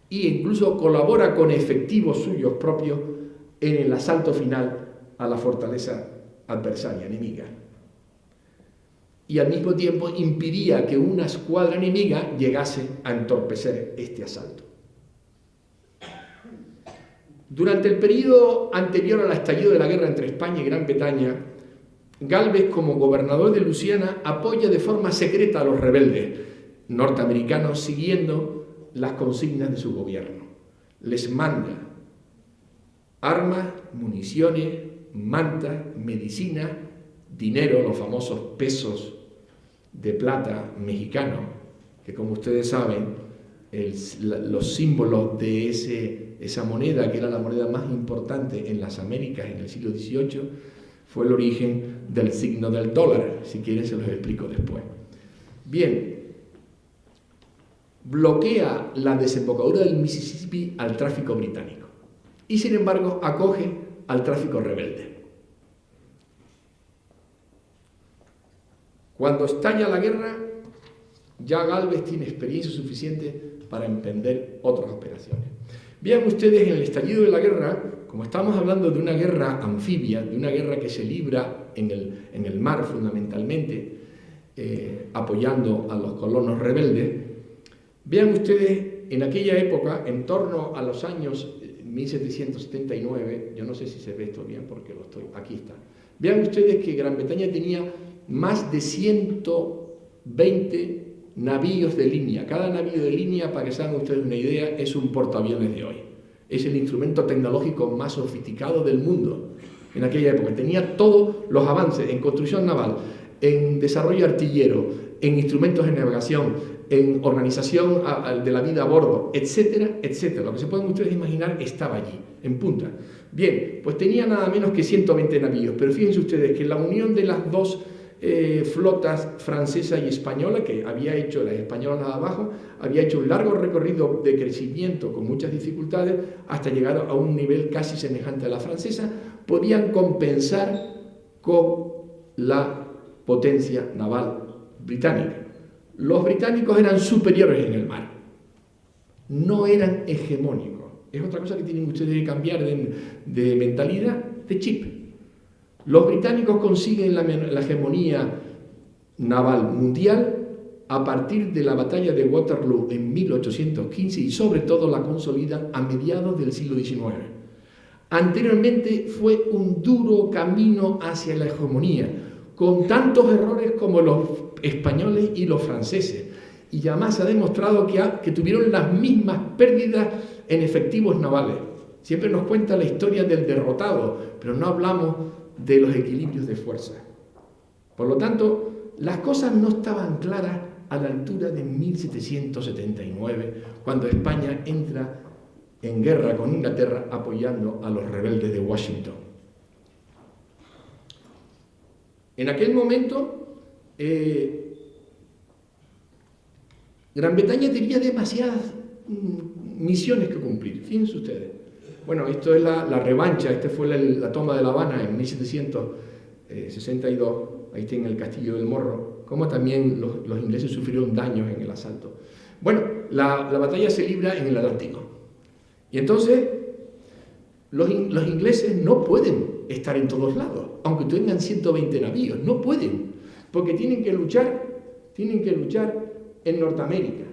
Y incluso colabora con efectivos suyos propios en el asalto final a la fortaleza adversaria, enemiga. Y al mismo tiempo impidía que una escuadra enemiga llegase a entorpecer este asalto. Durante el periodo anterior al estallido de la guerra entre España y Gran Bretaña, Gálvez, como gobernador de Luisiana, apoya de forma secreta a los rebeldes norteamericanos siguiendo las consignas de su gobierno. Les manda armas, municiones, mantas, medicina, dinero, los famosos pesos de plata mexicanos, que como ustedes saben, los símbolos de esa moneda, que era la moneda más importante en las Américas en el siglo XVIII, fue el origen del signo del dólar. Si quieren se los explico después. Bien, bloquea la desembocadura del Mississippi al tráfico británico y sin embargo acoge al tráfico rebelde. Cuando estalla la guerra, ya Gálvez tiene experiencia suficiente para emprender otras operaciones. Vean ustedes, en el estallido de la guerra, como estamos hablando de una guerra anfibia, de una guerra que se libra en el mar fundamentalmente, apoyando a los colonos rebeldes, vean ustedes, en aquella época, en torno a los años 1779, yo no sé si se ve esto bien porque aquí está, vean ustedes que Gran Bretaña tenía más de 120 navíos de línea. Cada navío de línea, para que se hagan ustedes una idea, es un portaaviones de hoy. Es el instrumento tecnológico más sofisticado del mundo. En aquella época tenía todos los avances en construcción naval, en desarrollo artillero, en instrumentos de navegación, en organización de la vida a bordo, etcétera, etcétera. Lo que se pueden ustedes imaginar estaba allí, en punta. Bien, pues tenía nada menos que 120 navíos, pero fíjense ustedes que la unión de las dos flotas francesa y española, que había hecho la española nada abajo, había hecho un largo recorrido de crecimiento con muchas dificultades hasta llegar a un nivel casi semejante a la francesa, podían compensar con la potencia naval británica. Los británicos eran superiores en el mar, no eran hegemónicos. Es otra cosa que tienen ustedes que cambiar de mentalidad, de chip. Los británicos consiguen la hegemonía naval mundial a partir de la batalla de Waterloo en 1815 y sobre todo la consolidan a mediados del siglo XIX. Anteriormente fue un duro camino hacia la hegemonía, con tantos errores como los españoles y los franceses. Y además se ha demostrado que tuvieron las mismas pérdidas en efectivos navales. Siempre nos cuenta la historia del derrotado, pero no hablamos de los equilibrios de fuerza. Por lo tanto, las cosas no estaban claras a la altura de 1779, cuando España entra en guerra con Inglaterra apoyando a los rebeldes de Washington. En aquel momento, Gran Bretaña tenía demasiadas misiones que cumplir. Fíjense ustedes. Bueno, esto es la revancha, esta fue la toma de La Habana en 1762, ahí tienen el Castillo del Morro, como también los ingleses sufrieron daños en el asalto. Bueno, la batalla se libra en el Atlántico. Y entonces, los ingleses no pueden estar en todos lados, aunque tengan 120 navíos, no pueden, porque tienen que luchar en Norteamérica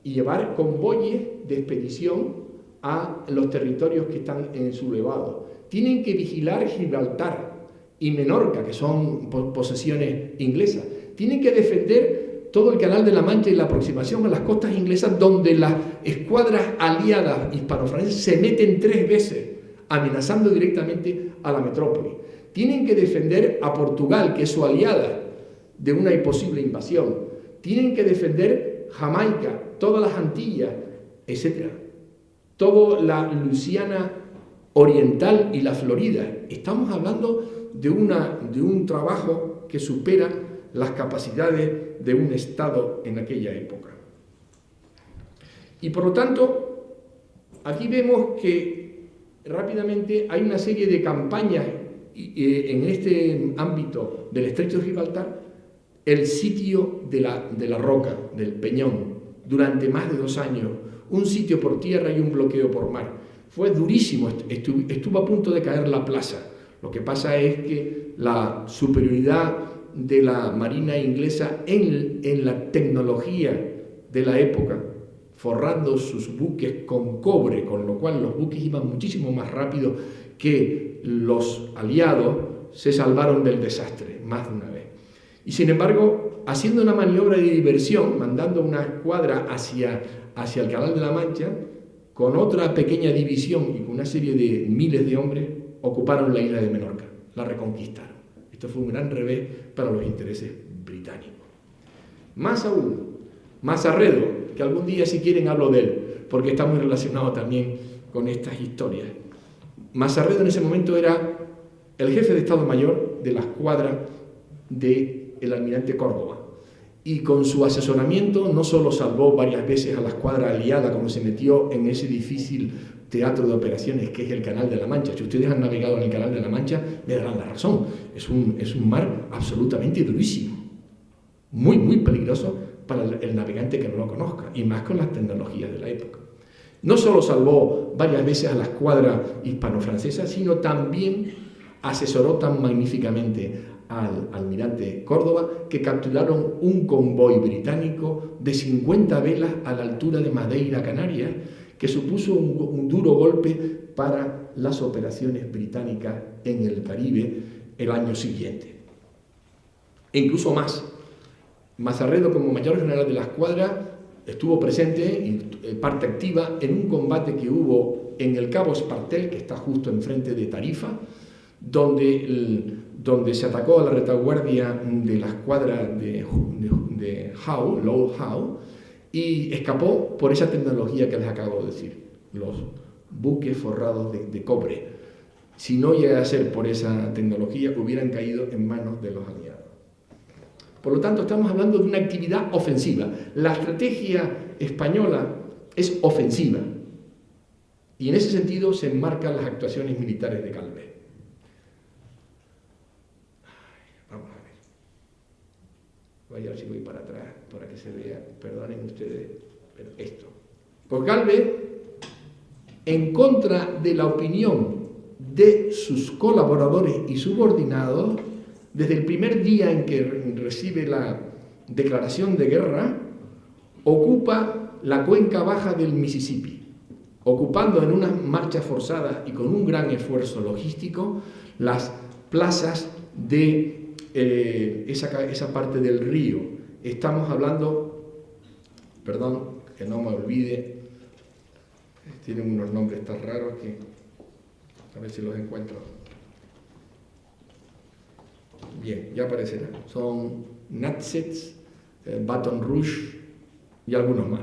y llevar convoyes de expedición a los territorios que están en sublevado. Tienen que vigilar Gibraltar y Menorca, que son posesiones inglesas. Tienen que defender todo el Canal de la Mancha y la aproximación a las costas inglesas, donde las escuadras aliadas hispano-francesas se meten 3 veces, amenazando directamente a la metrópoli. Tienen que defender a Portugal, que es su aliada, de una posible invasión. Tienen que defender Jamaica, todas las Antillas, etc. Toda la Luisiana Oriental y la Florida. Estamos hablando de un trabajo que supera las capacidades de un Estado en aquella época. Y por lo tanto, aquí vemos que rápidamente hay una serie de campañas en este ámbito del Estrecho de Gibraltar, el sitio de la roca, del Peñón, durante más de 2 años, un sitio por tierra y un bloqueo por mar. Fue durísimo, estuvo a punto de caer la plaza. Lo que pasa es que la superioridad de la marina inglesa en la tecnología de la época forrando sus buques con cobre, con lo cual los buques iban muchísimo más rápido que los aliados, se salvaron del desastre más de una vez. Y sin embargo, haciendo una maniobra de diversión, mandando una escuadra hacia el Canal de la Mancha, con otra pequeña división y con una serie de miles de hombres, ocuparon la isla de Menorca, la reconquistaron. Esto fue un gran revés para los intereses británicos. Más aún, Mazarredo, que algún día si quieren hablo de él, porque está muy relacionado también con estas historias. Mazarredo en ese momento era el jefe de Estado Mayor de la escuadra del almirante Córdoba, y con su asesoramiento no solo salvó varias veces a la escuadra aliada cuando se metió en ese difícil teatro de operaciones que es el Canal de la Mancha. Si ustedes han navegado en el Canal de la Mancha, me darán la razón. Es un mar absolutamente durísimo, muy, muy peligroso para el navegante que no lo conozca, y más con las tecnologías de la época. No solo salvó varias veces a la escuadra hispano-francesa, sino también asesoró tan magníficamente al almirante Córdoba que capturaron un convoy británico de 50 velas a la altura de Madeira, Canarias, que supuso un duro golpe para las operaciones británicas en el Caribe el año siguiente. E incluso más, Mazarredo, como mayor general de la escuadra, estuvo presente y parte activa en un combate que hubo en el Cabo Espartel, que está justo enfrente de Tarifa, donde se atacó a la retaguardia de la escuadra de Howe, Lord Howe, y escapó por esa tecnología que les acabo de decir, los buques forrados de cobre. Si no llega a ser por esa tecnología, hubieran caído en manos de los aliados. Por lo tanto, estamos hablando de una actividad ofensiva. La estrategia española es ofensiva, y en ese sentido se enmarcan las actuaciones militares de Gálvez. Vamos a ver. Voy a ver si voy para atrás para que se vea. Perdonen ustedes, pero esto. Pues Gálvez, en contra de la opinión de sus colaboradores y subordinados, desde el primer día en que recibe la declaración de guerra, ocupa la cuenca baja del Mississippi, ocupando en una marcha forzada y con un gran esfuerzo logístico las plazas de esa parte del río. Estamos hablando, perdón, que no me olvide, tienen unos nombres tan raros que a ver si los encuentro. Bien, ya aparecerá. Son Natsets, Baton Rouge y algunos más.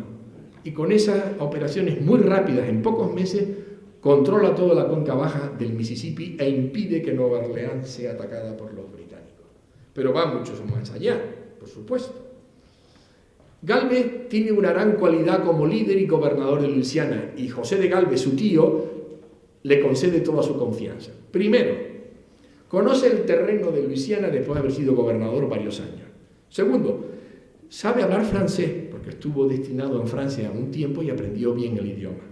Y con esas operaciones muy rápidas, en pocos meses, controla toda la cuenca baja del Mississippi e impide que Nueva Orleans sea atacada por los británicos. Pero va mucho más allá, por supuesto. Gálvez tiene una gran cualidad como líder y gobernador de Luisiana, y José de Gálvez, su tío, le concede toda su confianza. Primero, conoce el terreno de Luisiana después de haber sido gobernador varios años. Segundo, sabe hablar francés, porque estuvo destinado en Francia un tiempo y aprendió bien el idioma.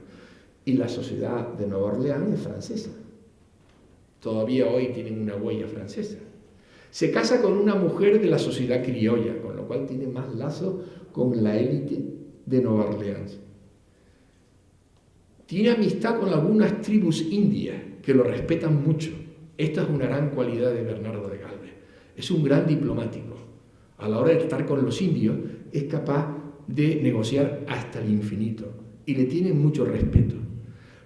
Y la sociedad de Nueva Orleans es francesa. Todavía hoy tienen una huella francesa. Se casa con una mujer de la sociedad criolla, con lo cual tiene más lazo con la élite de Nueva Orleans. Tiene amistad con algunas tribus indias que lo respetan mucho. Esta es una gran cualidad de Bernardo de Gálvez. Es un gran diplomático. A la hora de estar con los indios, es capaz de negociar hasta el infinito y le tienen mucho respeto.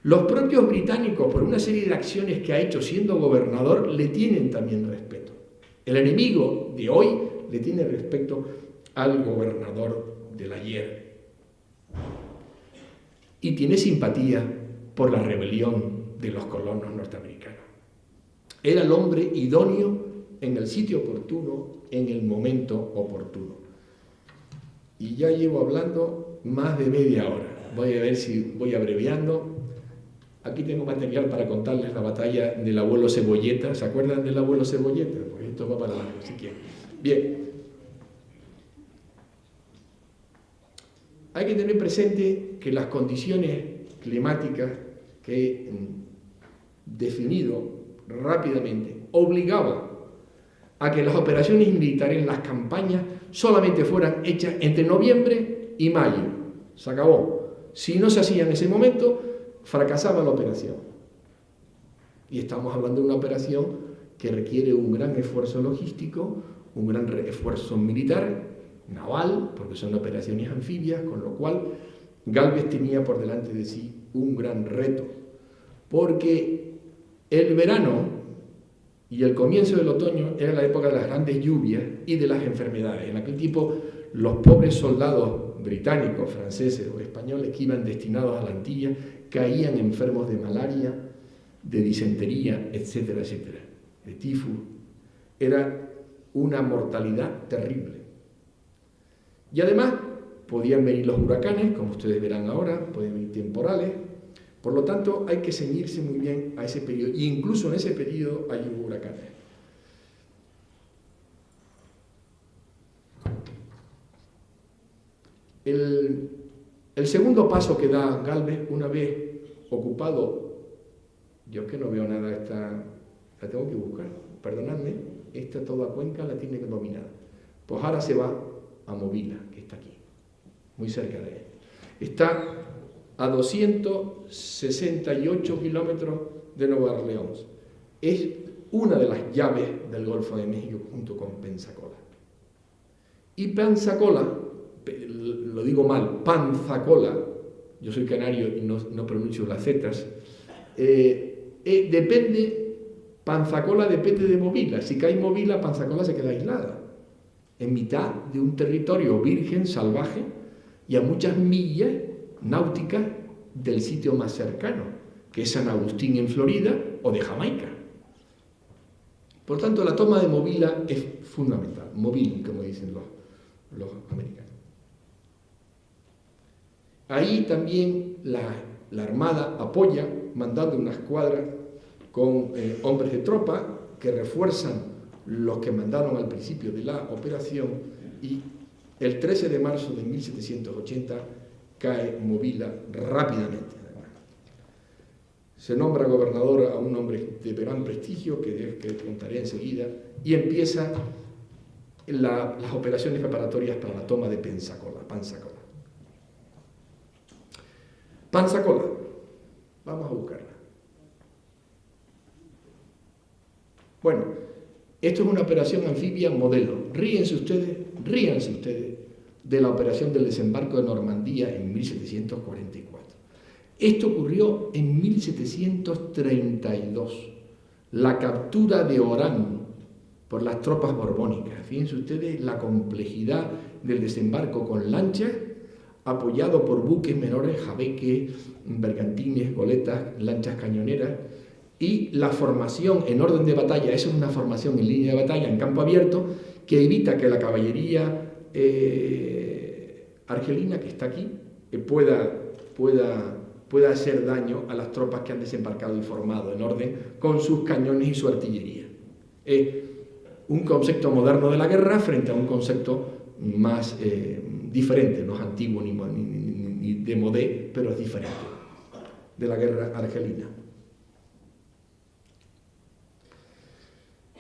Los propios británicos, por una serie de acciones que ha hecho siendo gobernador, le tienen también respeto. El enemigo de hoy le tiene respeto al gobernador del ayer. Y tiene simpatía por la rebelión de los colonos norteamericanos. Era el hombre idóneo en el sitio oportuno, en el momento oportuno. Y ya llevo hablando más de media hora. Voy a ver si voy abreviando. Aquí tengo material para contarles la batalla del abuelo Cebolleta. ¿Se acuerdan del abuelo Cebolleta? Pues esto va para largo, si quieren. Bien. Hay que tener presente que las condiciones climáticas que he definido rápidamente obligaban a que las operaciones militares, las campañas, solamente fueran hechas entre noviembre y mayo. Se acabó. Si no se hacía en ese momento, fracasaba la operación. Y estamos hablando de una operación que requiere un gran esfuerzo logístico, un gran esfuerzo militar, naval, porque son operaciones anfibias, con lo cual Gálvez tenía por delante de sí un gran reto, porque el verano y el comienzo del otoño era la época de las grandes lluvias y de las enfermedades. En aquel tiempo, los pobres soldados británicos, franceses o españoles que iban destinados a la Antilla caían enfermos de malaria, de disentería, etcétera, etcétera, de tifus. Era una mortalidad terrible. Y además podían venir los huracanes, como ustedes verán ahora, pueden venir temporales. Por lo tanto, hay que ceñirse muy bien a ese periodo. Y incluso en ese periodo hay huracanes. El segundo paso que da Gálvez, una vez ocupado, yo es que no veo nada, la tengo que buscar, perdonadme, esta toda Cuenca la tiene que dominar. Pues ahora se va a Movila, que está aquí, muy cerca de él. Está a 268 kilómetros de Nueva Orleans. Es una de las llaves del Golfo de México junto con Pensacola. Y Pensacola, lo digo mal, Panzacola, yo soy canario y no pronuncio las zetas, Panzacola depende de Movila. Si cae Movila, Panzacola se queda aislada, en mitad de un territorio virgen, salvaje, y a muchas millas náuticas del sitio más cercano, que es San Agustín en Florida o de Jamaica. Por tanto, la toma de Movila es fundamental, Movil, como dicen los americanos. Ahí también la Armada apoya, mandando una escuadra con hombres de tropa que refuerzan los que mandaron al principio de la operación, y el 13 de marzo de 1780 cae Movila rápidamente. Se nombra gobernador a un hombre de gran prestigio, que contaré enseguida, y empieza las operaciones preparatorias para la toma de Pensacola. Pensacola, vamos a buscarla. Bueno, esto es una operación anfibia modelo. Ríanse ustedes de la operación del desembarco de Normandía en 1744. Esto ocurrió en 1732, la captura de Orán por las tropas borbónicas. Fíjense ustedes la complejidad del desembarco con lanchas, apoyado por buques menores, jabeques, bergantines, goletas, lanchas cañoneras, y la formación en orden de batalla. Eso es una formación en línea de batalla, en campo abierto, que evita que la caballería argelina, que está aquí, pueda hacer daño a las tropas que han desembarcado y formado en orden con sus cañones y su artillería. Es un concepto moderno de la guerra frente a un concepto más diferente, no es antiguo ni de modé, pero es diferente, de la guerra argelina.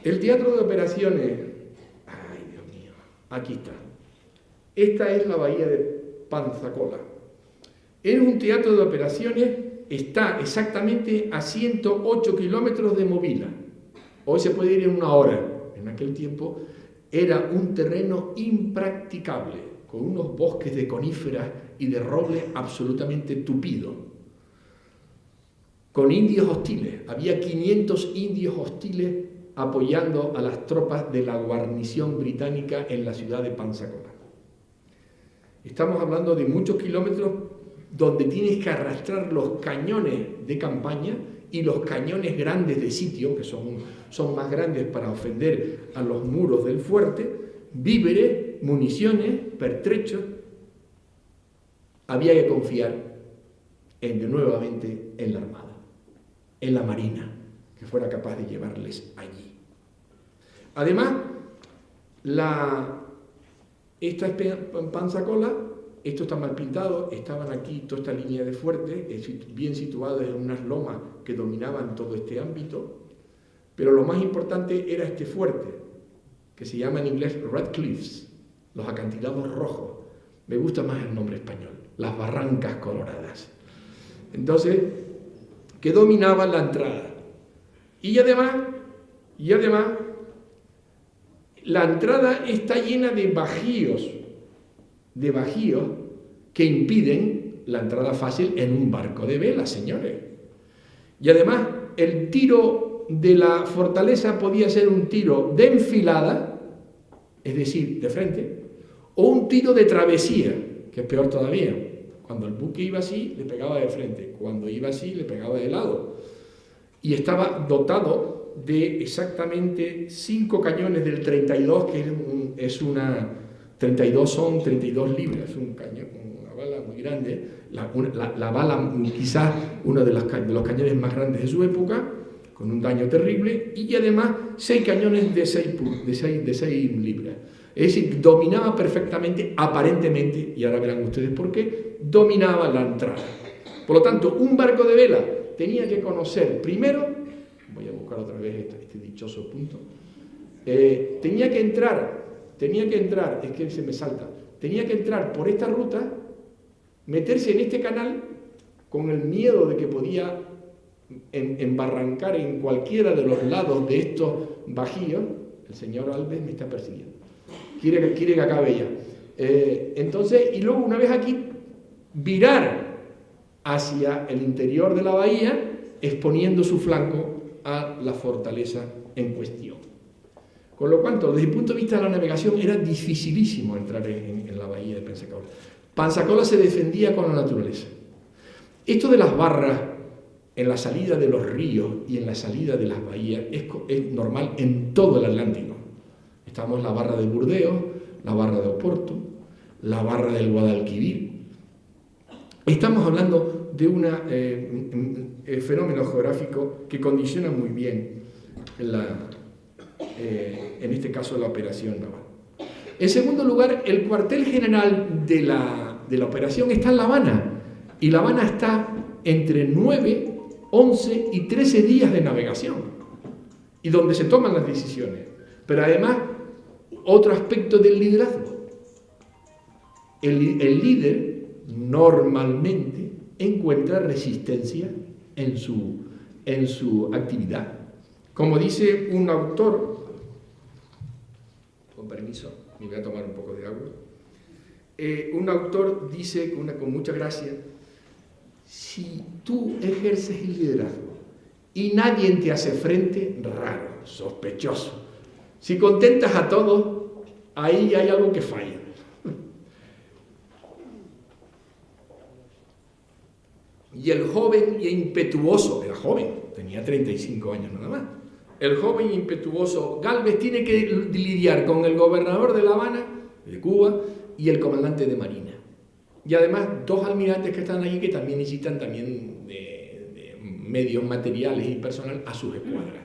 El teatro de operaciones, ay Dios mío, aquí está. Esta es la bahía de Pensacola. Es un teatro de operaciones, está exactamente a 108 kilómetros de Movila. Hoy se puede ir en una hora. En aquel tiempo era un terreno impracticable, con unos bosques de coníferas y de roble absolutamente tupido, con indios hostiles. Había 500 indios hostiles apoyando a las tropas de la guarnición británica en la ciudad de Pensacola. Estamos hablando de muchos kilómetros donde tienes que arrastrar los cañones de campaña y los cañones grandes de sitio, que son más grandes para ofender a los muros del fuerte, víveres, municiones, pertrechos. Había que confiar nuevamente en la Armada, en la Marina, que fuera capaz de llevarles allí. Además, esta es Pensacola. Esto está mal pintado, estaban aquí toda esta línea de fuertes, bien situadas en unas lomas que dominaban todo este ámbito, pero lo más importante era este fuerte, que se llama en inglés Red Cliffs, los acantilados rojos, Me gusta más el nombre español, las Barrancas Coloradas. Entonces, que dominaban la entrada. Y además, la entrada está llena de bajíos que impiden la entrada fácil en un barco de vela, señores. Y además, el tiro de la fortaleza podía ser un tiro de enfilada, es decir, de frente, o un tiro de travesía, que es peor todavía. Cuando el buque iba así, le pegaba de frente. Cuando iba así, le pegaba de lado. Y estaba dotado de exactamente 5 cañones del 32, que es una... 32 son 32 libras, es un cañón, una bala muy grande. La bala, quizás uno de los cañones más grandes de su época, con un daño terrible, y además 6 cañones de 6 libras. Es decir, dominaba perfectamente, aparentemente, y ahora verán ustedes por qué, dominaba la entrada. Por lo tanto, un barco de vela tenía que conocer primero, voy a buscar otra vez este dichoso punto, tenía que entrar, es que se me salta, tenía que entrar por esta ruta, meterse en este canal con el miedo de que podía embarrancar en cualquiera de los lados de estos bajíos. El señor Alves me está persiguiendo, quiere que acabe ya. Entonces, y luego una vez aquí, virar hacia el interior de la bahía, exponiendo su flanco a la fortaleza en cuestión. Con lo cual, desde el punto de vista de la navegación, era dificilísimo entrar en la bahía de Pensacola. Pensacola se defendía con la naturaleza. Esto de las barras en la salida de los ríos y en la salida de las bahías es normal en todo el Atlántico. Estamos en la barra de Burdeos, la barra de Oporto, la barra del Guadalquivir. Estamos hablando de un fenómeno geográfico que condiciona muy bien en este caso la operación naval. En segundo lugar, el cuartel general de la operación está en La Habana, y La Habana está entre 9, 11 y 13 días de navegación, y donde se toman las decisiones. Pero además, otro aspecto del liderazgo. El líder normalmente encuentra resistencia en su actividad. Como dice un autor, con permiso, me voy a tomar un poco de agua. Un autor dice con mucha gracia: si tú ejerces el liderazgo y nadie te hace frente, raro, sospechoso. Si contentas a todos, ahí hay algo que falla. Y el joven y impetuoso, era joven, tenía 35 años nada más, el joven e impetuoso Gálvez tiene que lidiar con el gobernador de La Habana, de Cuba, y el comandante de Marina. Y además 2 almirantes que están allí que también necesitan de medios materiales y personal a sus escuadras.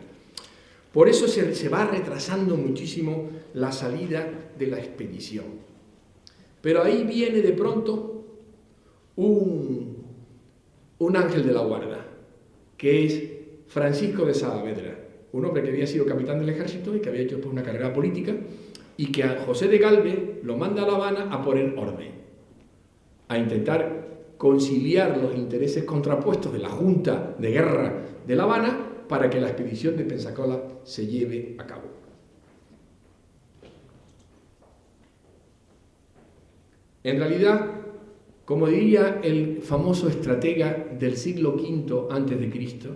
Por eso se va retrasando muchísimo la salida de la expedición. Pero ahí viene de pronto un ángel de la guarda, que es Francisco de Saavedra, un hombre que había sido capitán del ejército y que había hecho después una carrera política, y que a José de Gálvez lo manda a La Habana a poner orden, a intentar conciliar los intereses contrapuestos de la Junta de Guerra de La Habana para que la expedición de Pensacola se lleve a cabo. En realidad, como diría el famoso estratega del siglo V a.C.,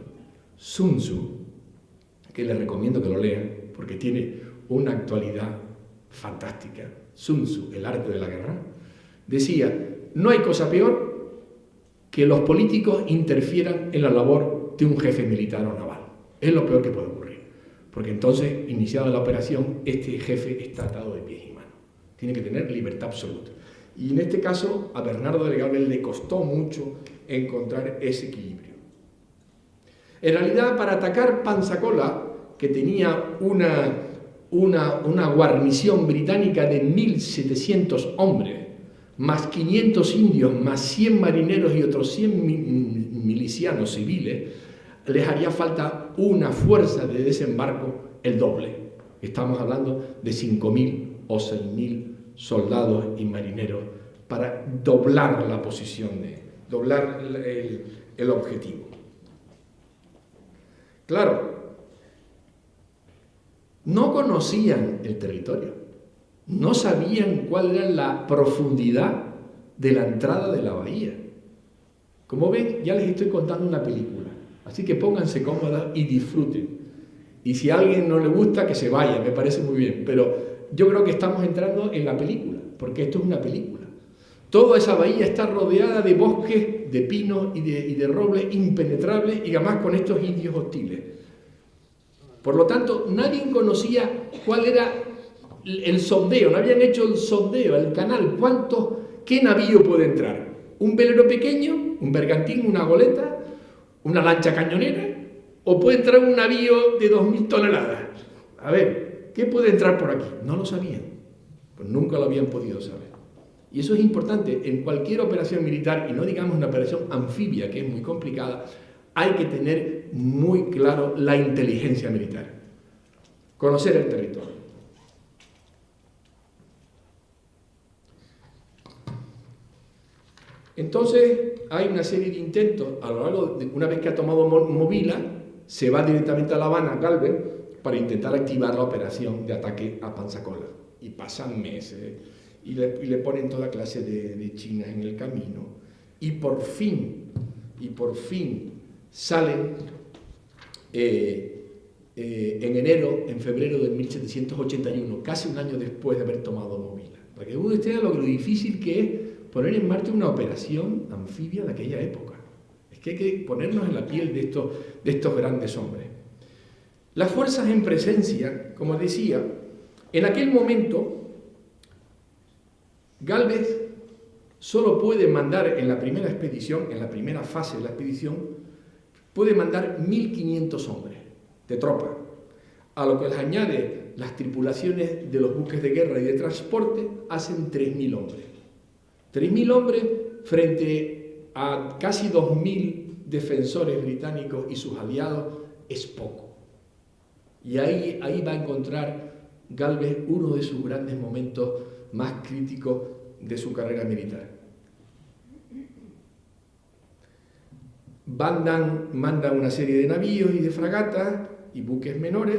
Sun Tzu, que les recomiendo que lo lean porque tiene una actualidad fantástica, Sun Tzu, el arte de la guerra, decía: no hay cosa peor que los políticos interfieran en la labor de un jefe militar o naval. Es lo peor que puede ocurrir, porque entonces, iniciada la operación, este jefe está atado de pies y manos. Tiene que tener libertad absoluta. Y en este caso, a Bernardo de Gálvez le costó mucho encontrar ese equilibrio. En realidad, para atacar Pensacola, que tenía una guarnición británica de 1.700 hombres, más 500 indios, más 100 marineros y otros 100 milicianos civiles, les haría falta una fuerza de desembarco el doble. Estamos hablando de 5.000 o 6.000 soldados y marineros para doblar la posición, doblar el objetivo. Claro, no conocían el territorio, no sabían cuál era la profundidad de la entrada de la bahía. Como ven, ya les estoy contando una película, así que pónganse cómodas y disfruten. Y si a alguien no le gusta, que se vaya, me parece muy bien, pero yo creo que estamos entrando en la película, porque esto es una película. Toda esa bahía está rodeada de bosques, de pinos y de robles impenetrables, y además con estos indios hostiles. Por lo tanto, nadie conocía cuál era el sondeo, no habían hecho el sondeo, el canal, qué navío puede entrar. ¿Un velero pequeño, un bergantín, una goleta, una lancha cañonera? ¿O puede entrar un navío de 2.000 toneladas? A ver, ¿qué puede entrar por aquí? No lo sabían, pues nunca lo habían podido saber. Y eso es importante, en cualquier operación militar, y no digamos una operación anfibia, que es muy complicada, hay que tener muy claro la inteligencia militar, conocer el territorio. Entonces hay una serie de intentos, a lo largo de una vez que ha tomado Movila, se va directamente a La Habana, Gálvez, para intentar activar la operación de ataque a Panzacola. Y pasan meses, y le ponen toda clase de chinas en el camino. Y por fin salen en febrero de 1781, casi un año después de haber tomado Movila. Para que ustedes vean lo difícil que es poner en marcha una operación anfibia de aquella época. Es que hay que ponernos en la piel de estos grandes hombres. Las fuerzas en presencia, como decía, en aquel momento, Gálvez solo puede mandar en la primera expedición, en la primera fase de la expedición, puede mandar 1.500 hombres de tropa, a lo que les añade las tripulaciones de los buques de guerra y de transporte, hacen 3.000 hombres. 3.000 hombres frente a casi 2.000 defensores británicos y sus aliados es poco. Y ahí va a encontrar Gálvez uno de sus grandes momentos más críticos de su carrera militar. Mandan una serie de navíos y de fragatas y buques menores,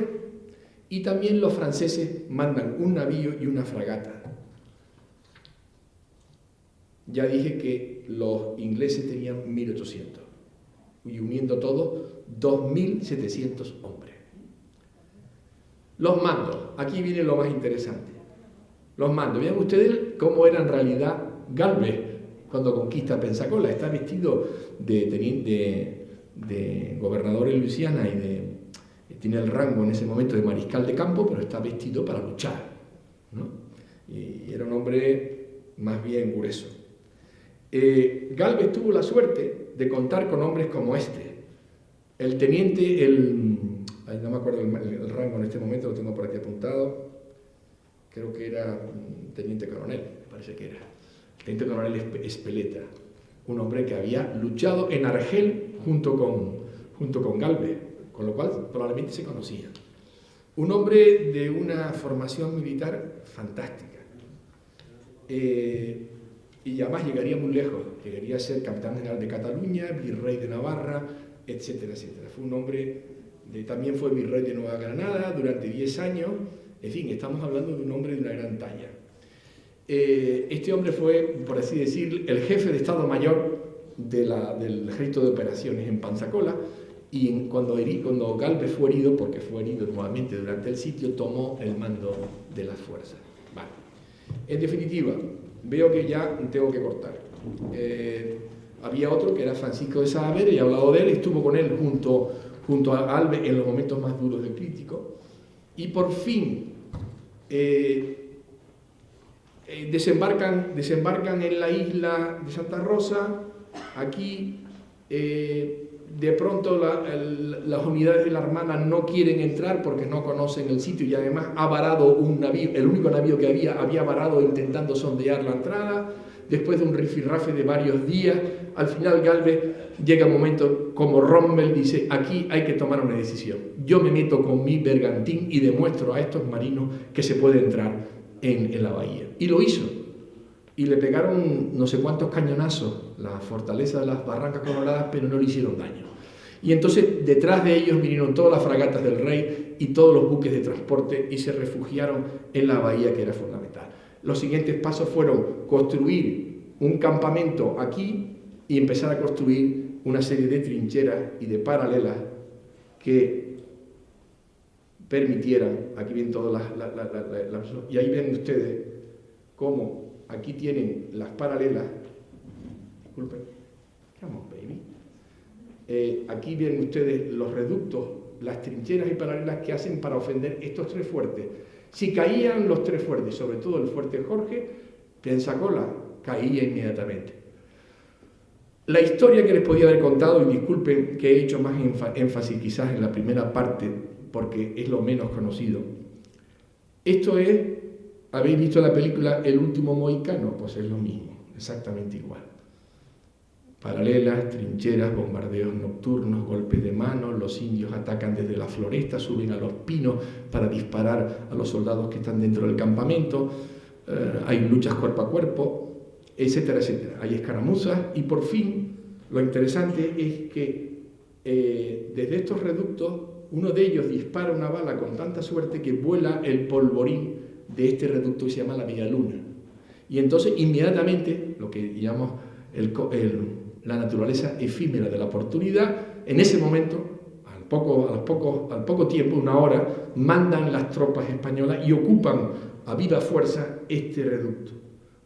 y también los franceses mandan un navío y una fragata. Ya dije que los ingleses tenían 1.800, y uniendo todo, 2.700 hombres. Los mandos, aquí viene lo más interesante. Los mandos, vean ustedes cómo era en realidad Gálvez cuando conquista Pensacola. Está vestido de gobernador en Luisiana y tiene el rango en ese momento de mariscal de campo, pero está vestido para luchar, ¿no? Y era un hombre más bien grueso. Gálvez tuvo la suerte de contar con hombres como este. El teniente, no me acuerdo el rango en este momento, lo tengo por aquí apuntado, creo que era teniente coronel, me parece que era. Teniente coronel Espeleta, un hombre que había luchado en Argel junto con Gálvez, con lo cual probablemente se conocían. Un hombre de una formación militar fantástica. Y además llegaría muy lejos, llegaría a ser capitán general de Cataluña, virrey de Navarra, etcétera, etcétera. Fue un hombre, también fue virrey de Nueva Granada durante 10 años, en fin, estamos hablando de un hombre de una gran talla. Este hombre fue, por así decir, el jefe de Estado Mayor del ejército de operaciones en Panzacola, y cuando Gálvez fue herido, porque fue herido nuevamente durante el sitio, tomó el mando de las fuerzas. Vale. En definitiva, veo que ya tengo que cortar. Había otro que era Francisco de Saavedra, y he hablado de él, estuvo con él junto a Gálvez en los momentos más duros del crítico, y por fin desembarcan en la isla de Santa Rosa. Aquí de pronto las unidades de la Armada no quieren entrar porque no conocen el sitio, y además ha varado un navío, el único navío que había varado intentando sondear la entrada. Después de un rifirrafe de varios días, al final Gálvez llega un momento, como Rommel dice, aquí hay que tomar una decisión. Yo me meto con mi bergantín y demuestro a estos marinos que se puede entrar en la bahía. Y lo hizo. y le pegaron no sé cuántos cañonazos, la fortaleza de las Barrancas Coloradas, pero no le hicieron daño. Y entonces detrás de ellos vinieron todas las fragatas del rey y todos los buques de transporte y se refugiaron en la bahía, que era fundamental. Los siguientes pasos fueron construir un campamento aquí y empezar a construir una serie de trincheras y de paralelas que permitieran, aquí ven todas y ahí ven ustedes cómo aquí tienen las paralelas, disculpen, come on baby, aquí ven ustedes los reductos, las trincheras y paralelas que hacen para ofender estos tres fuertes. Si caían los tres fuertes, sobre todo el fuerte Jorge, Pensacola caía inmediatamente. La historia que les podía haber contado, y disculpen que he hecho más énfasis quizás en la primera parte, porque es lo menos conocido. Esto es, ¿habéis visto la película El último mohicano? Pues es lo mismo, exactamente igual. Paralelas, trincheras, bombardeos nocturnos, golpes de mano, los indios atacan desde la floresta, suben a los pinos para disparar a los soldados que están dentro del campamento, hay luchas cuerpo a cuerpo, etcétera, etcétera. Hay escaramuzas y por fin lo interesante es que desde estos reductos uno de ellos dispara una bala con tanta suerte que vuela el polvorín de este reducto que se llama la Media Luna. Y entonces inmediatamente, lo que llamamos la naturaleza efímera de la oportunidad, en ese momento, al poco tiempo, una hora, mandan las tropas españolas y ocupan a viva fuerza este reducto.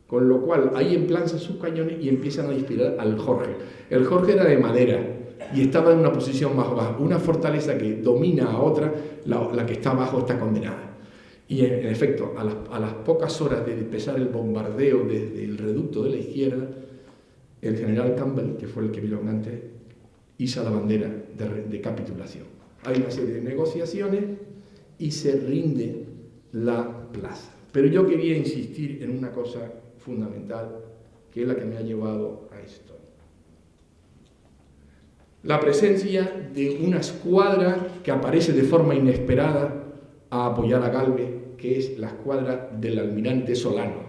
Con lo cual ahí emplanzan sus cañones y empiezan a disparar al Jorge. El Jorge era de madera y estaba en una posición más baja. Una fortaleza que domina a otra, la que está abajo está condenada. Y en efecto, a las pocas horas de empezar el bombardeo desde el reducto de la izquierda, el general Campbell, que fue el que vieron antes, iza la bandera de capitulación. Hay una serie de negociaciones y se rinde la plaza. Pero yo quería insistir en una cosa fundamental, que es la que me ha llevado a esto. La presencia de una escuadra que aparece de forma inesperada a apoyar a Gálvez, que es la escuadra del almirante Solano.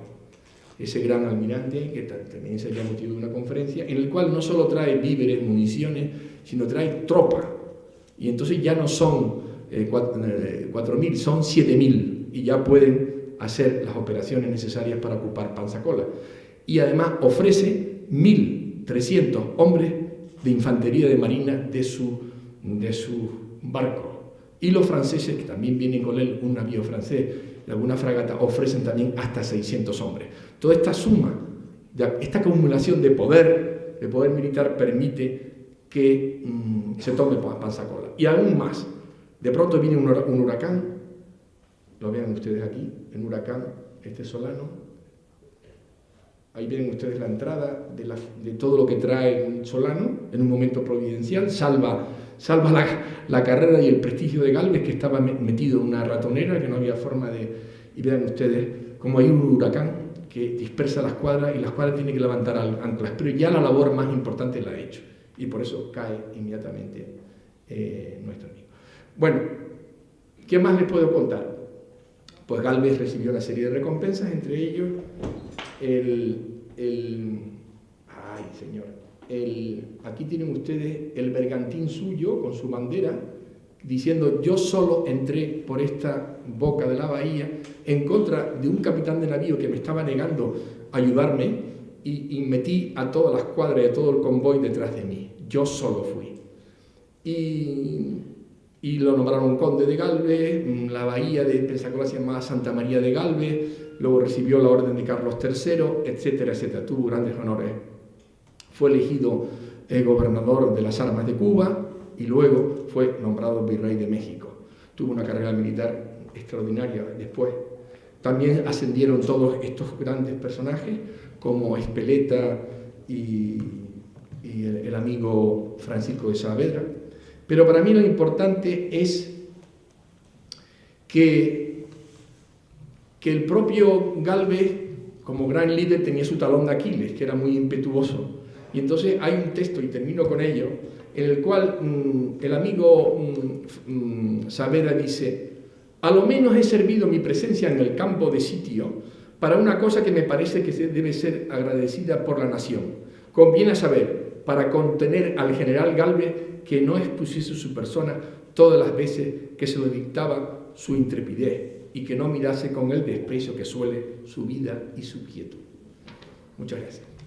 Ese gran almirante que también se había motivo de una conferencia, en el cual no solo trae víveres, municiones, sino trae tropa. Y entonces ya no son 4.000, son 7.000, y ya pueden hacer las operaciones necesarias para ocupar Pensacola. Y además ofrece 1.300 hombres de infantería de marina de su barco. Y los franceses, que también vienen con él, un navío francés y alguna fragata, ofrecen también hasta 600 hombres. Toda esta suma, esta acumulación de poder militar permite que se tome Pensacola. Y aún más, de pronto viene un huracán, lo vean ustedes aquí, el huracán Solano. Ahí ven ustedes la entrada de todo lo que trae Solano en un momento providencial, salva la carrera y el prestigio de Gálvez, que estaba metido en una ratonera, que no había forma de... Y vean ustedes cómo hay un huracán que dispersa la escuadra y la escuadra tiene que levantar anclas, pero ya la labor más importante la ha hecho y por eso cae inmediatamente nuestro amigo. Bueno, ¿qué más les puedo contar? Pues Gálvez recibió una serie de recompensas, entre ellos aquí tienen ustedes el bergantín suyo con su bandera, diciendo: yo solo entré por esta boca de la bahía en contra de un capitán de navío que me estaba negando a ayudarme y metí a toda la escuadra y a todo el convoy detrás de mí. Yo solo fui. Y lo nombraron conde de Gálvez, la bahía de Pensacola se llamaba Santa María de Gálvez, luego recibió la orden de Carlos III, etcétera, etcétera. Tuvo grandes honores. Fue elegido gobernador de las armas de Cuba y luego fue nombrado virrey de México. Tuvo una carrera militar extraordinaria después. También ascendieron todos estos grandes personajes como Espeleta y el amigo Francisco de Saavedra. Pero para mí lo importante es que el propio Gálvez, como gran líder, tenía su talón de Aquiles, que era muy impetuoso. Y entonces hay un texto, y termino con ello, en el cual el amigo Saavedra dice: a lo menos he servido mi presencia en el campo de sitio para una cosa que me parece que debe ser agradecida por la nación. Conviene saber, para contener al general Gálvez, que no expusiese su persona todas las veces que se lo dictaba su intrepidez y que no mirase con el desprecio que suele su vida y su quietud. Muchas gracias.